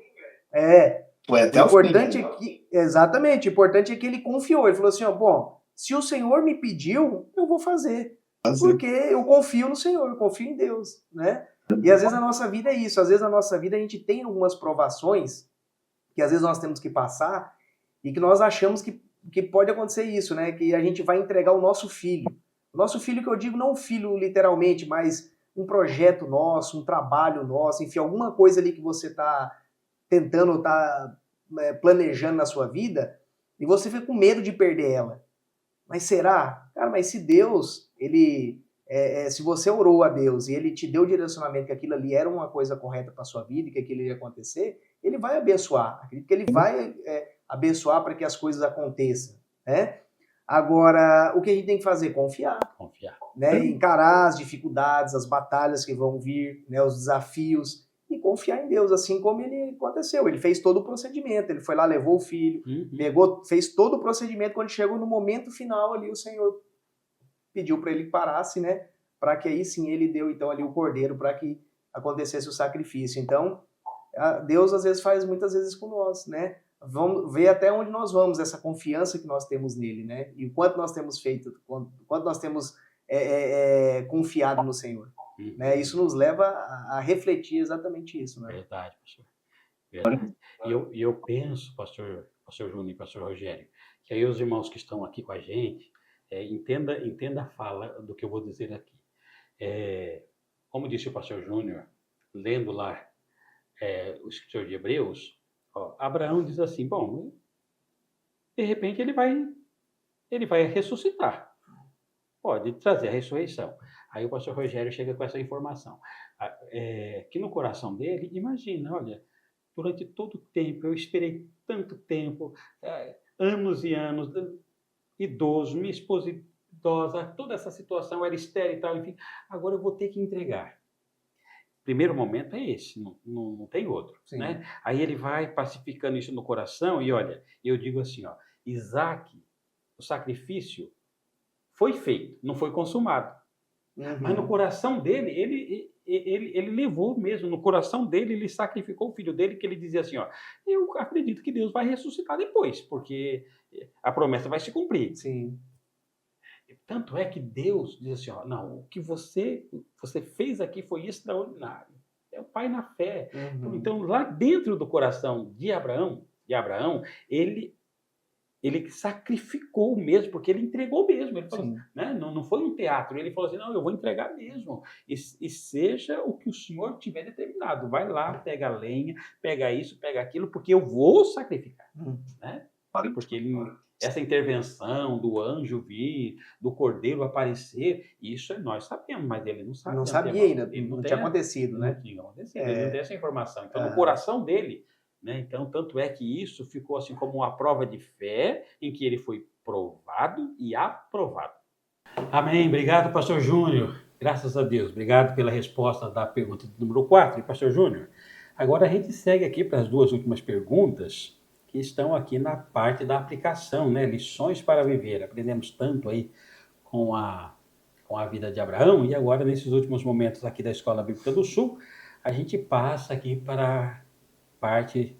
Foi
o
até o
importante
fim.
é que, exatamente, o importante é que ele confiou. Ele falou assim, ó, bom, se o Senhor me pediu, eu vou fazer. Porque eu confio no Senhor, eu confio em Deus, né? E às vezes a nossa vida é isso. Às vezes na nossa vida a gente tem algumas provações que às vezes nós temos que passar e que nós achamos que pode acontecer isso, né? Que a gente vai entregar o nosso filho. O nosso filho que eu digo não filho literalmente, mas um projeto nosso, um trabalho nosso, enfim, alguma coisa ali que você está tentando, tá planejando na sua vida, e você fica com medo de perder ela. Mas será? Cara, mas se Deus, se você orou a Deus e ele te deu o direcionamento que aquilo ali era uma coisa correta para sua vida e que aquilo ia acontecer, ele vai abençoar. Acredito que ele vai abençoar para que as coisas aconteçam, né? Agora, o que a gente tem que fazer? Confiar.
Confiar.
Né? Encarar as dificuldades, as batalhas que vão vir, né? Os desafios, e confiar em Deus, assim como ele aconteceu. Ele fez todo o procedimento, ele foi lá, levou o filho, fez todo o procedimento. Quando chegou no momento final ali, o Senhor pediu para ele que parasse, né? Para que aí sim ele deu então ali o cordeiro para que acontecesse o sacrifício. Então, Deus às vezes faz muitas vezes com nós, né? Vamos ver até onde nós vamos, essa confiança que nós temos nele, né? E o quanto nós temos feito, quanto nós temos confiado no Senhor. Né? Isso nos leva a refletir exatamente isso. Né?
Verdade, pastor. Verdade. E eu penso, pastor Júnior e pastor Rogério, que aí os irmãos que estão aqui com a gente, entenda a fala do que eu vou dizer aqui. Como disse o pastor Júnior, lendo lá o escritor de Hebreus, Abraão diz assim, bom, de repente ele vai ressuscitar. Pode trazer a ressurreição. Aí o pastor Rogério chega com essa informação. Que no coração dele, imagina, olha, durante todo o tempo, eu esperei tanto tempo, anos e anos, idoso, minha esposa idosa, toda essa situação era estéril e tal, enfim, agora eu vou ter que entregar. Primeiro momento é esse, não tem outro. Né? Aí ele vai pacificando isso no coração e olha, eu digo assim, Isaac, o sacrifício foi feito, não foi consumado. Mas no coração dele, ele levou mesmo, no coração dele, ele sacrificou o filho dele, que ele dizia assim, eu acredito que Deus vai ressuscitar depois, porque a promessa vai se cumprir.
Sim.
Tanto é que Deus diz assim, não, o que você fez aqui foi extraordinário. É o pai na fé. Então, lá dentro do coração de Abraão, ele sacrificou mesmo, porque ele entregou mesmo. Ele falou, né? Não foi um teatro. Ele falou assim, não, eu vou entregar mesmo. E seja o que o Senhor tiver determinado. Vai lá, pega a lenha, pega isso, pega aquilo, porque eu vou sacrificar. Né? Porque essa intervenção do anjo vir, do cordeiro aparecer, isso nós sabemos, mas ele não sabe.
Não sabia ainda,
não
tinha acontecido, né?
Não tinha acontecido, ele não tem essa informação. Então, no coração dele, né? Então, tanto é que isso ficou assim como uma prova de fé em que ele foi provado e aprovado. Amém. Obrigado, pastor Júnior. Graças a Deus. Obrigado pela resposta da pergunta número 4, pastor Júnior. Agora a gente segue aqui para as duas últimas perguntas que estão aqui na parte da aplicação, né? Lições para viver. Aprendemos tanto aí com a vida de Abraão e agora nesses últimos momentos aqui da Escola Bíblica do Sul, a gente passa aqui para parte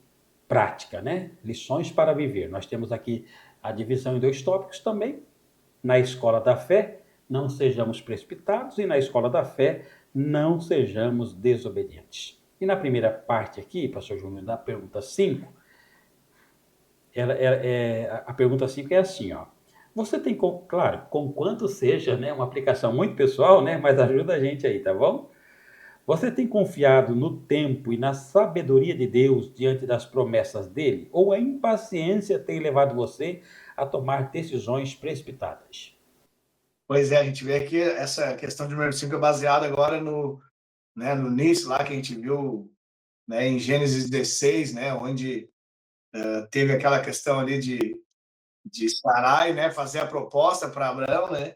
prática, né? Lições para viver. Nós temos aqui a divisão em 2 tópicos também, na Escola da Fé, não sejamos precipitados e na escola da fé não sejamos desobedientes. E na primeira parte aqui, pastor Júnior, da pergunta 5, a pergunta 5 é assim, ó. Você tem, claro, conquanto seja, né, uma aplicação muito pessoal, né, mas ajuda a gente aí, tá bom? Você tem confiado no tempo e na sabedoria de Deus diante das promessas dele? Ou a impaciência tem levado você a tomar decisões precipitadas?
Pois é, a gente vê aqui essa questão de número 5 é baseada agora no início lá que a gente viu, né, em Gênesis 16, né, onde teve aquela questão ali de Sarai, né, fazer a proposta para Abraão, né,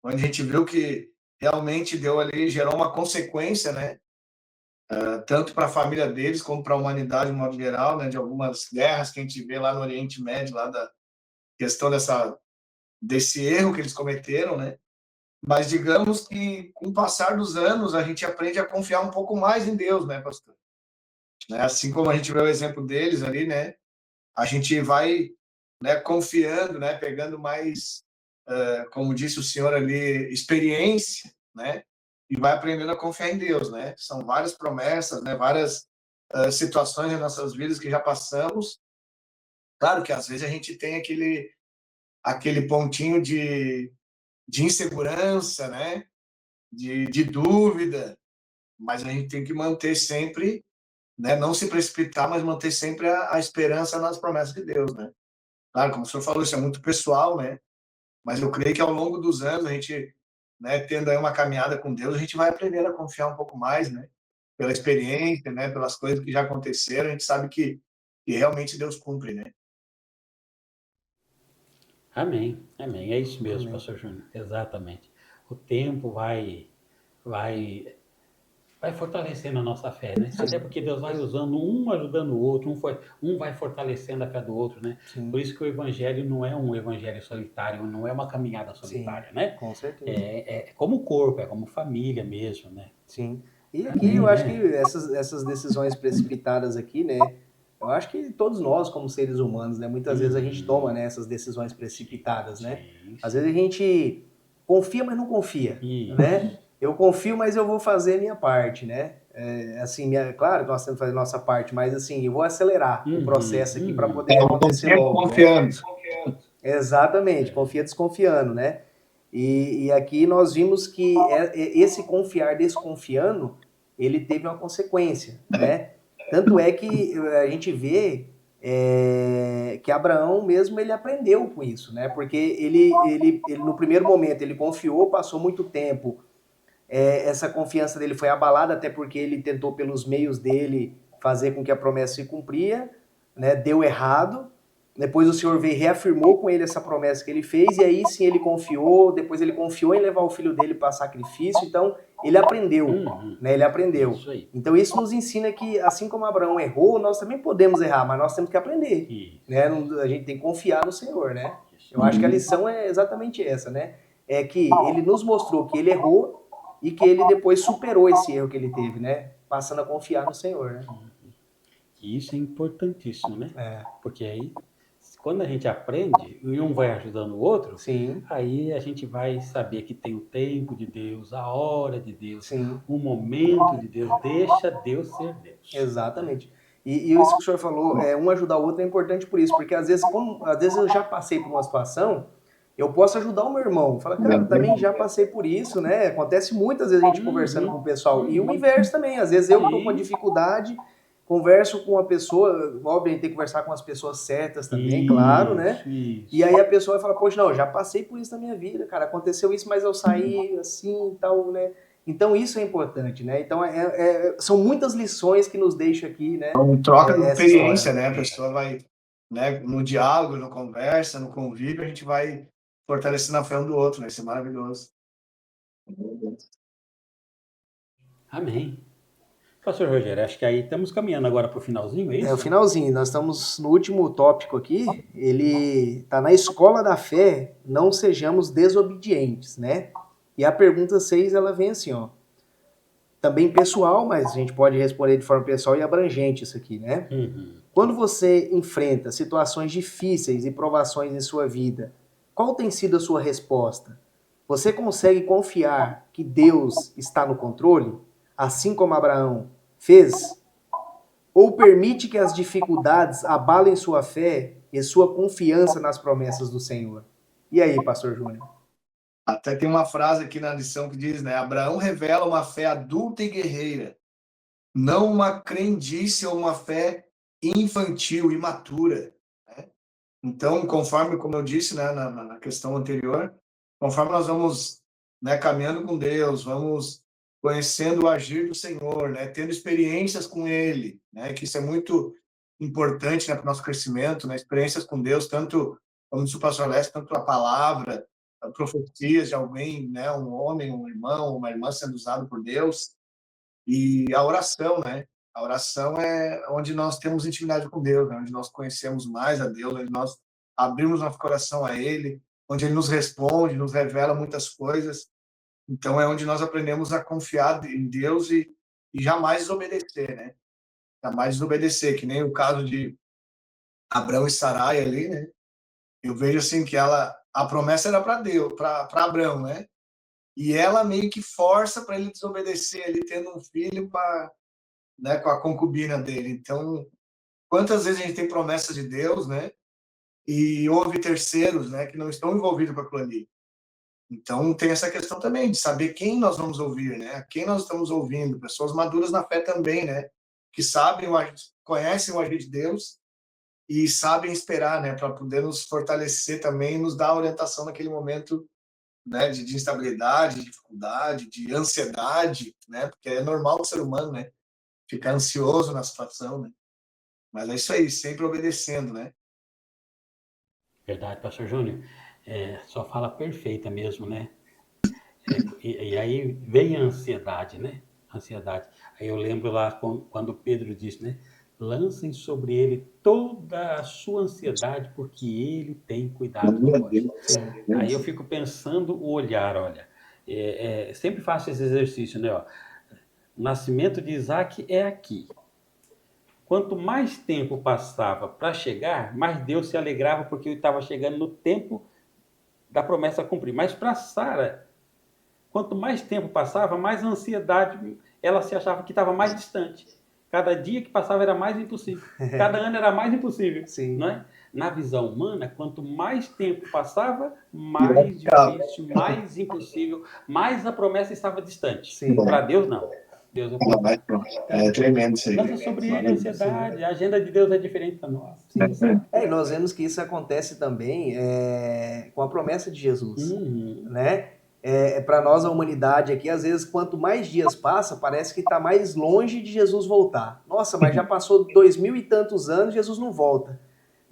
onde a gente viu que realmente deu ali, gerou uma consequência, né, tanto para a família deles como para a humanidade de modo geral, né, de algumas guerras que a gente vê lá no Oriente Médio, lá da questão desse erro que eles cometeram, né. Mas digamos que com o passar dos anos a gente aprende a confiar um pouco mais em Deus, né, pastor? Né? Assim como a gente vê o exemplo deles ali, né? A gente vai, né, confiando, né, pegando mais, como disse o senhor ali, experiência, né? E vai aprendendo a confiar em Deus, né? São várias promessas, né? Várias situações em nossas vidas que já passamos. Claro que às vezes a gente tem aquele pontinho de insegurança, né? De dúvida, mas a gente tem que manter sempre, né, não se precipitar, mas manter sempre a esperança nas promessas de Deus, né? Claro, como o senhor falou, isso é muito pessoal, né? Mas eu creio que ao longo dos anos a gente, né, tendo aí uma caminhada com Deus, a gente vai aprendendo a confiar um pouco mais, né? Pela experiência, né? Pelas coisas que já aconteceram, a gente sabe que realmente Deus cumpre, né?
Amém, amém. É isso mesmo,
Amém.
pastor Júnior. Exatamente. O tempo vai, vai fortalecendo a nossa fé, né? Até porque Deus vai usando um ajudando o outro, um vai fortalecendo a fé do outro, né?
Sim,
Por isso que o evangelho não é um evangelho solitário, não é uma caminhada
sim,
solitária, né?
com certeza.
É como corpo, é como família mesmo, né?
Sim. E aqui eu
Amém,
acho que
né?
essas decisões precipitadas aqui, né? Eu acho que todos nós, como seres humanos, né? Muitas vezes a gente toma, né, essas decisões precipitadas, né?
Sim,
Às
sim.
vezes a gente confia, mas não confia, né?
Isso.
Eu confio, mas eu vou fazer a minha parte, né? Assim, claro que nós temos que fazer a nossa parte, mas assim, eu vou acelerar o processo aqui para poder acontecer
Sempre
logo, né?
confiando.
Exatamente, confia desconfiando, né? E aqui nós vimos que esse confiar desconfiando, ele teve uma consequência, né? Tanto é que a gente vê que Abraão mesmo ele aprendeu com isso, né? Porque ele no primeiro momento ele confiou, passou muito tempo, essa confiança dele foi abalada até porque ele tentou pelos meios dele fazer com que a promessa se cumpria, né? Deu errado. Depois o Senhor veio e reafirmou com ele essa promessa que ele fez, e aí sim ele confiou, depois ele confiou em levar o filho dele para sacrifício, então ele aprendeu, né? Ele aprendeu.
Isso aí.
Então isso nos ensina que, assim como Abraão errou, nós também podemos errar, mas nós temos que aprender,
Isso.
né? A gente tem que confiar no Senhor, né?
Isso.
Eu acho que a lição é exatamente essa, né? É que ele nos mostrou que ele errou e que ele depois superou esse erro que ele teve, né? Passando a confiar no Senhor, né?
E isso é importantíssimo, né?
É,
Porque aí, quando a gente aprende e um vai ajudando o outro,
sim,
aí a gente vai saber que tem o tempo de Deus, a hora de Deus,
sim,
o momento de Deus. Deixa Deus ser Deus.
exatamente. E isso que o senhor falou, um ajudar o outro é importante por isso, porque às vezes eu já passei por uma situação, eu posso ajudar o meu irmão. Fala, cara, eu também já passei por isso, né? Acontece muitas vezes a gente conversando com o pessoal. E o inverso também, às vezes eu estou com uma dificuldade, converso com uma pessoa, óbvio, a gente tem que conversar com as pessoas certas também, claro, né?
Isso.
E aí a pessoa vai falar, poxa, não, eu já passei por isso na minha vida, cara, aconteceu isso, mas eu saí assim e tal, né? Então isso é importante, né? Então são muitas lições que nos deixa aqui, né?
Então, troca de
Essa
experiência,
história.
né? A pessoa vai, né, no diálogo, no conversa, no convívio, a gente vai fortalecendo a fé um do outro, né? Isso é maravilhoso.
Amém. Pastor Rogério, acho que aí estamos caminhando agora para o finalzinho, é isso?
É o finalzinho, nós estamos no último tópico aqui, ele está na escola da fé, não sejamos desobedientes, né? E a pergunta 6, ela vem assim, ó, também pessoal, mas a gente pode responder de forma pessoal e abrangente isso aqui, né? Quando você enfrenta situações difíceis e provações em sua vida, qual tem sido a sua resposta? Você consegue confiar que Deus está no controle, assim como Abraão fez? Ou permite que as dificuldades abalem sua fé e sua confiança nas promessas do Senhor? E aí, pastor Júnior?
Até tem uma frase aqui na lição que diz, né? Abraão revela uma fé adulta e guerreira, não uma crendice ou uma fé infantil, imatura. Né? Então, conforme, como eu disse, né, na questão anterior, conforme nós vamos, né, caminhando com Deus, vamos conhecendo o agir do Senhor, né, tendo experiências com Ele, né, que isso é muito importante, né, para o nosso crescimento, né, experiências com Deus, tanto, como disse o pastor Alessio, tanto a palavra, a profecias de alguém, né, um homem, um irmão, uma irmã sendo usado por Deus, e a oração, né? A oração é onde nós temos intimidade com Deus, né? Onde nós conhecemos mais a Deus, onde nós abrimos nosso coração a Ele, onde Ele nos responde, nos revela muitas coisas. Então é onde nós aprendemos a confiar em Deus e jamais desobedecer, né? Jamais desobedecer, que nem o caso de Abraão e Sarai ali, né? Eu vejo assim que a promessa era para Deus, para Abraão, né? E ela meio que força para ele desobedecer, ele tendo um filho para, né, com a concubina dele. Então, quantas vezes a gente tem promessas de Deus, né? E houve terceiros, né, que não estão envolvidos com aquilo ali. Então, tem essa questão também de saber quem nós vamos ouvir, né? A quem nós estamos ouvindo. Pessoas maduras na fé também, né? Que sabem, conhecem o agir de Deus e sabem esperar, né? Para poder nos fortalecer também e nos dar orientação naquele momento, né? De instabilidade, de dificuldade, de ansiedade, né? Porque é normal do ser humano, né? Ficar ansioso na situação, né? Mas é isso aí, sempre obedecendo, né?
Verdade, pastor Júnior. Só fala perfeita mesmo, né? E aí vem a ansiedade, né? Ansiedade. Aí eu lembro lá quando Pedro disse, né? Lancem sobre ele toda a sua ansiedade, porque ele tem cuidado de vós.
Sim.
Aí eu fico pensando o olhar, olha. Sempre faço esse exercício, né? Ó. O nascimento de Isaac é aqui. Quanto mais tempo passava para chegar, mais Deus se alegrava porque ele estava chegando no tempo da promessa a cumprir. Mas para Sara, quanto mais tempo passava, mais ansiedade ela se achava que estava mais distante. Cada dia que passava era mais impossível. Cada ano era mais impossível.
Sim.
Não é? Na visão humana, quanto mais tempo passava, mais difícil, mais impossível, mais a promessa estava distante.
Sim.
Para Deus, não. Deus
É tremendo isso aí.
Lança sobre ele a ansiedade. A agenda de Deus é diferente da nossa.
E nós vemos que isso acontece também com a promessa de Jesus, né? Para nós, a humanidade aqui, às vezes, quanto mais dias passa, parece que está mais longe de Jesus voltar. Nossa, mas já passou 2000 e tantos anos, Jesus não volta.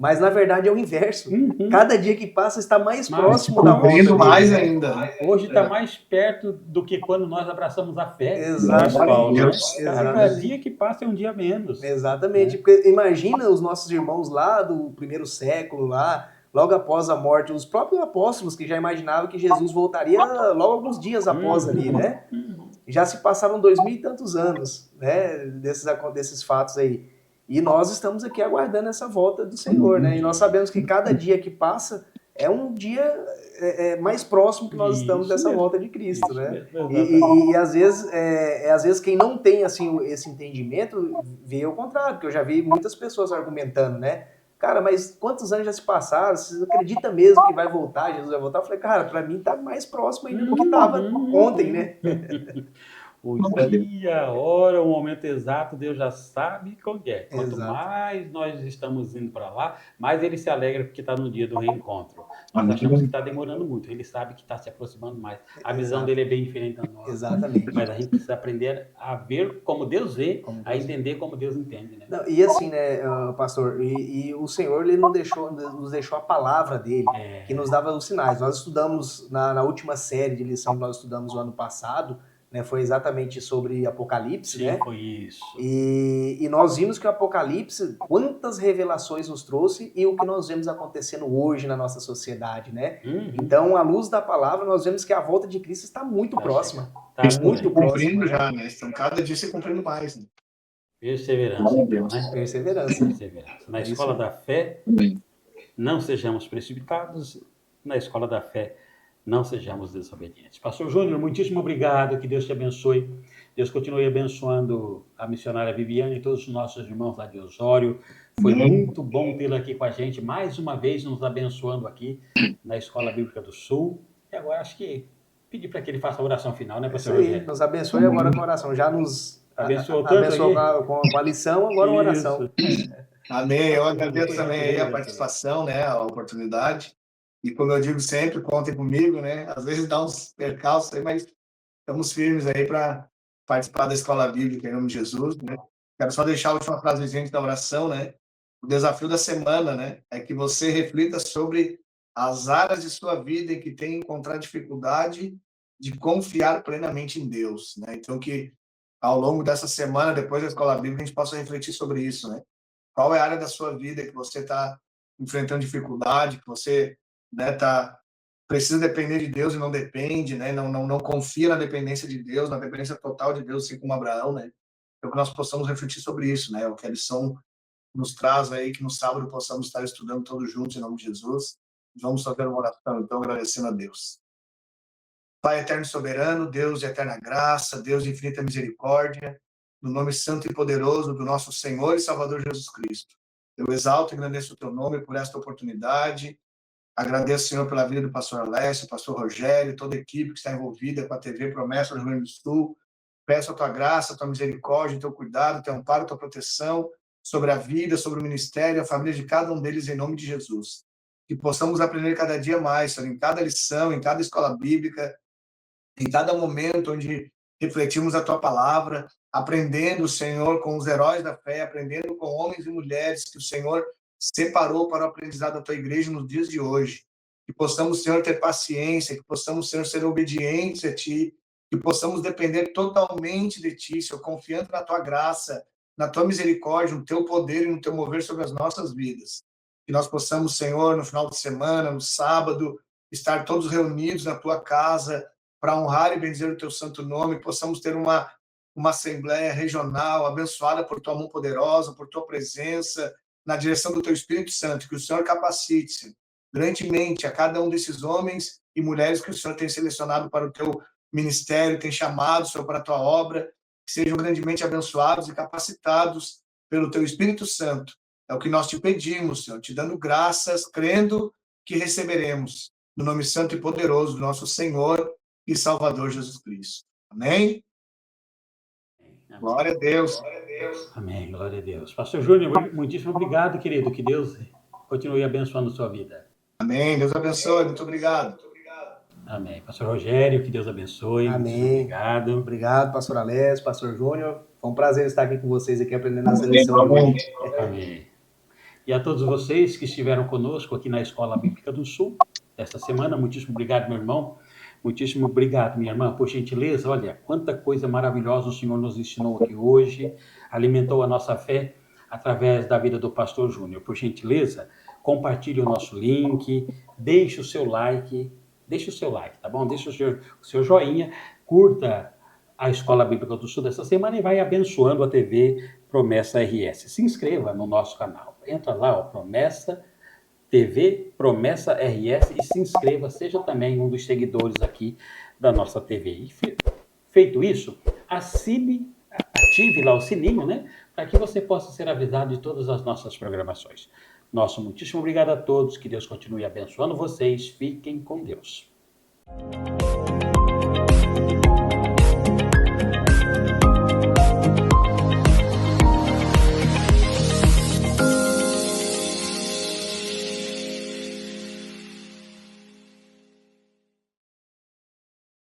Mas, na verdade, é o inverso. Cada dia que passa está mais próximo da volta dele.
Mais ainda. Né?
Hoje está mais perto do que quando nós abraçamos a fé.
Exatamente.
Paulo, né? Cada dia que passa é um dia menos.
Exatamente. Porque imagina os nossos irmãos lá do primeiro século, lá, logo após a morte, os próprios apóstolos que já imaginavam que Jesus voltaria logo alguns dias após ali, né? Já se passaram 2000 e tantos anos, né? Desses fatos aí. E nós estamos aqui aguardando essa volta do Senhor, né? E nós sabemos que cada dia que passa é um dia mais próximo que nós estamos dessa volta de Cristo, né? E às vezes quem não tem assim esse entendimento vê o contrário, porque eu já vi muitas pessoas argumentando, né? Cara, mas quantos anos já se passaram? Você acredita mesmo que vai voltar, Jesus vai voltar? Eu falei, cara, para mim tá mais próximo ainda do que estava ontem, né?
O dia, a hora, o momento exato, Deus já sabe qual é. Quanto mais nós estamos indo para lá, mais ele se alegra porque está no dia do reencontro. Nós achamos que está demorando muito, ele sabe que está se aproximando mais. A visão dele é bem diferente da nossa.
Exatamente.
Mas a gente precisa aprender a ver como Deus vê, a entender como Deus entende. Né?
Não, e assim, né, pastor, e o Senhor ele nos deixou a palavra dele, que nos dava os sinais. Nós estudamos, na última série de lição que nós estudamos o ano passado, né, foi exatamente sobre Apocalipse,
Sim,
né?
Foi isso.
E nós vimos que o Apocalipse, quantas revelações nos trouxe e o que nós vemos acontecendo hoje na nossa sociedade, né? Então, à luz da palavra, nós vemos que a volta de Cristo está muito próxima.
Está muito cumprindo já, né? Estão cada dia se cumprindo mais. Né?
Perseverança, então, né?
Perseverança.
Na escola da fé, não sejamos precipitados. Na escola da fé, não sejamos desobedientes. Pastor Júnior, muitíssimo obrigado, que Deus te abençoe. Deus continue abençoando a missionária Viviane e todos os nossos irmãos lá de Osório. Foi muito bom tê-la aqui com a gente, mais uma vez nos abençoando aqui na Escola Bíblica do Sul. E agora acho que pedir para que ele faça a oração final, né,
Isso
pastor
aí,
Rogério?
nos abençoe agora com a oração. Já nos
Abençoou tanto
abençoou
aí.
com a lição, agora uma oração.
Isso.
Amém. Eu
Por
agradeço também aí a
gentileza,
participação, né, a oportunidade. E como eu digo sempre, contem comigo, né? Às vezes dá uns percalços aí, mas estamos firmes aí para participar da escola bíblica em nome de Jesus, né? Quero só deixar a última frase da oração, né? O desafio da semana, né, é que você reflita sobre as áreas de sua vida em que tem encontrado dificuldade de confiar plenamente em Deus, né? Então que ao longo dessa semana, depois da escola bíblica, a gente possa refletir sobre isso, né? Qual é a área da sua vida que você está enfrentando dificuldade, que você, né, precisa depender de Deus e não depende, né? Não confia na dependência de Deus, na dependência total de Deus, assim como Abraão, né? Então que nós possamos refletir sobre isso, né? O que a lição nos traz aí, que no sábado possamos estar estudando todos juntos em nome de Jesus. Vamos fazer uma oração, então, agradecendo a Deus. Pai eterno e soberano, Deus de eterna graça, Deus de infinita misericórdia, no nome santo e poderoso do nosso Senhor e Salvador Jesus Cristo. Eu exalto e agradeço o teu nome por esta oportunidade. Agradeço, Senhor, pela vida do pastor Alessio, pastor Rogério, toda a equipe que está envolvida com a TV Promessa do Rio Grande do Sul. Peço a tua graça, a tua misericórdia, o teu cuidado, o teu amparo, a tua proteção sobre a vida, sobre o ministério, a família de cada um deles, em nome de Jesus. Que possamos aprender cada dia mais, Senhor, em cada lição, em cada escola bíblica, em cada momento onde refletimos a tua palavra, aprendendo, Senhor, com os heróis da fé, aprendendo com homens e mulheres que o Senhor separou para o aprendizado da tua igreja nos dias de hoje. Que possamos, Senhor, ter paciência, que possamos, Senhor, ser obedientes a ti, que possamos depender totalmente de ti, Senhor, confiando na tua graça, na tua misericórdia, no teu poder e no teu mover sobre as nossas vidas. Que nós possamos, Senhor, no final de semana, no sábado, estar todos reunidos na tua casa, para honrar e bendizer o teu santo nome, possamos ter uma assembleia regional abençoada por tua mão poderosa, por tua presença, na direção do teu Espírito Santo, que o Senhor capacite grandemente a cada um desses homens e mulheres que o Senhor tem selecionado para o teu ministério, tem chamado, Senhor, para a tua obra, que sejam grandemente abençoados e capacitados pelo teu Espírito Santo. É o que nós te pedimos, Senhor, te dando graças, crendo que receberemos, no nome santo e poderoso do nosso Senhor e Salvador Jesus Cristo. Amém?
Amém.
Glória a Deus.
Amém, glória a Deus. Pastor Júnior, muitíssimo obrigado, querido. Que Deus continue abençoando a sua vida.
Amém. Deus abençoe. Muito obrigado.
Amém. Pastor Rogério, que Deus abençoe.
Amém.
Obrigado.
Obrigado, pastor Alessio, pastor Júnior. Foi um prazer estar aqui com vocês aqui aprendendo essa lição de hoje.
Amém. E a todos vocês que estiveram conosco aqui na Escola Bíblica do Sul, esta semana, muitíssimo obrigado, meu irmão. Muitíssimo obrigado, minha irmã. Por gentileza, olha, quanta coisa maravilhosa o Senhor nos ensinou aqui hoje, alimentou a nossa fé através da vida do pastor Júnior. Por gentileza, compartilhe o nosso link, deixe o seu like, tá bom? Deixe o seu joinha, curta a Escola Bíblica do Sul dessa semana e vai abençoando a TV Promessa RS. Se inscreva no nosso canal. Entra lá, ó, TV Promessa RS e se inscreva, seja também um dos seguidores aqui da nossa TV. E feito isso, ative lá o sininho, né? Para que você possa ser avisado de todas as nossas programações. Nosso muitíssimo obrigado a todos, que Deus continue abençoando vocês, fiquem com Deus.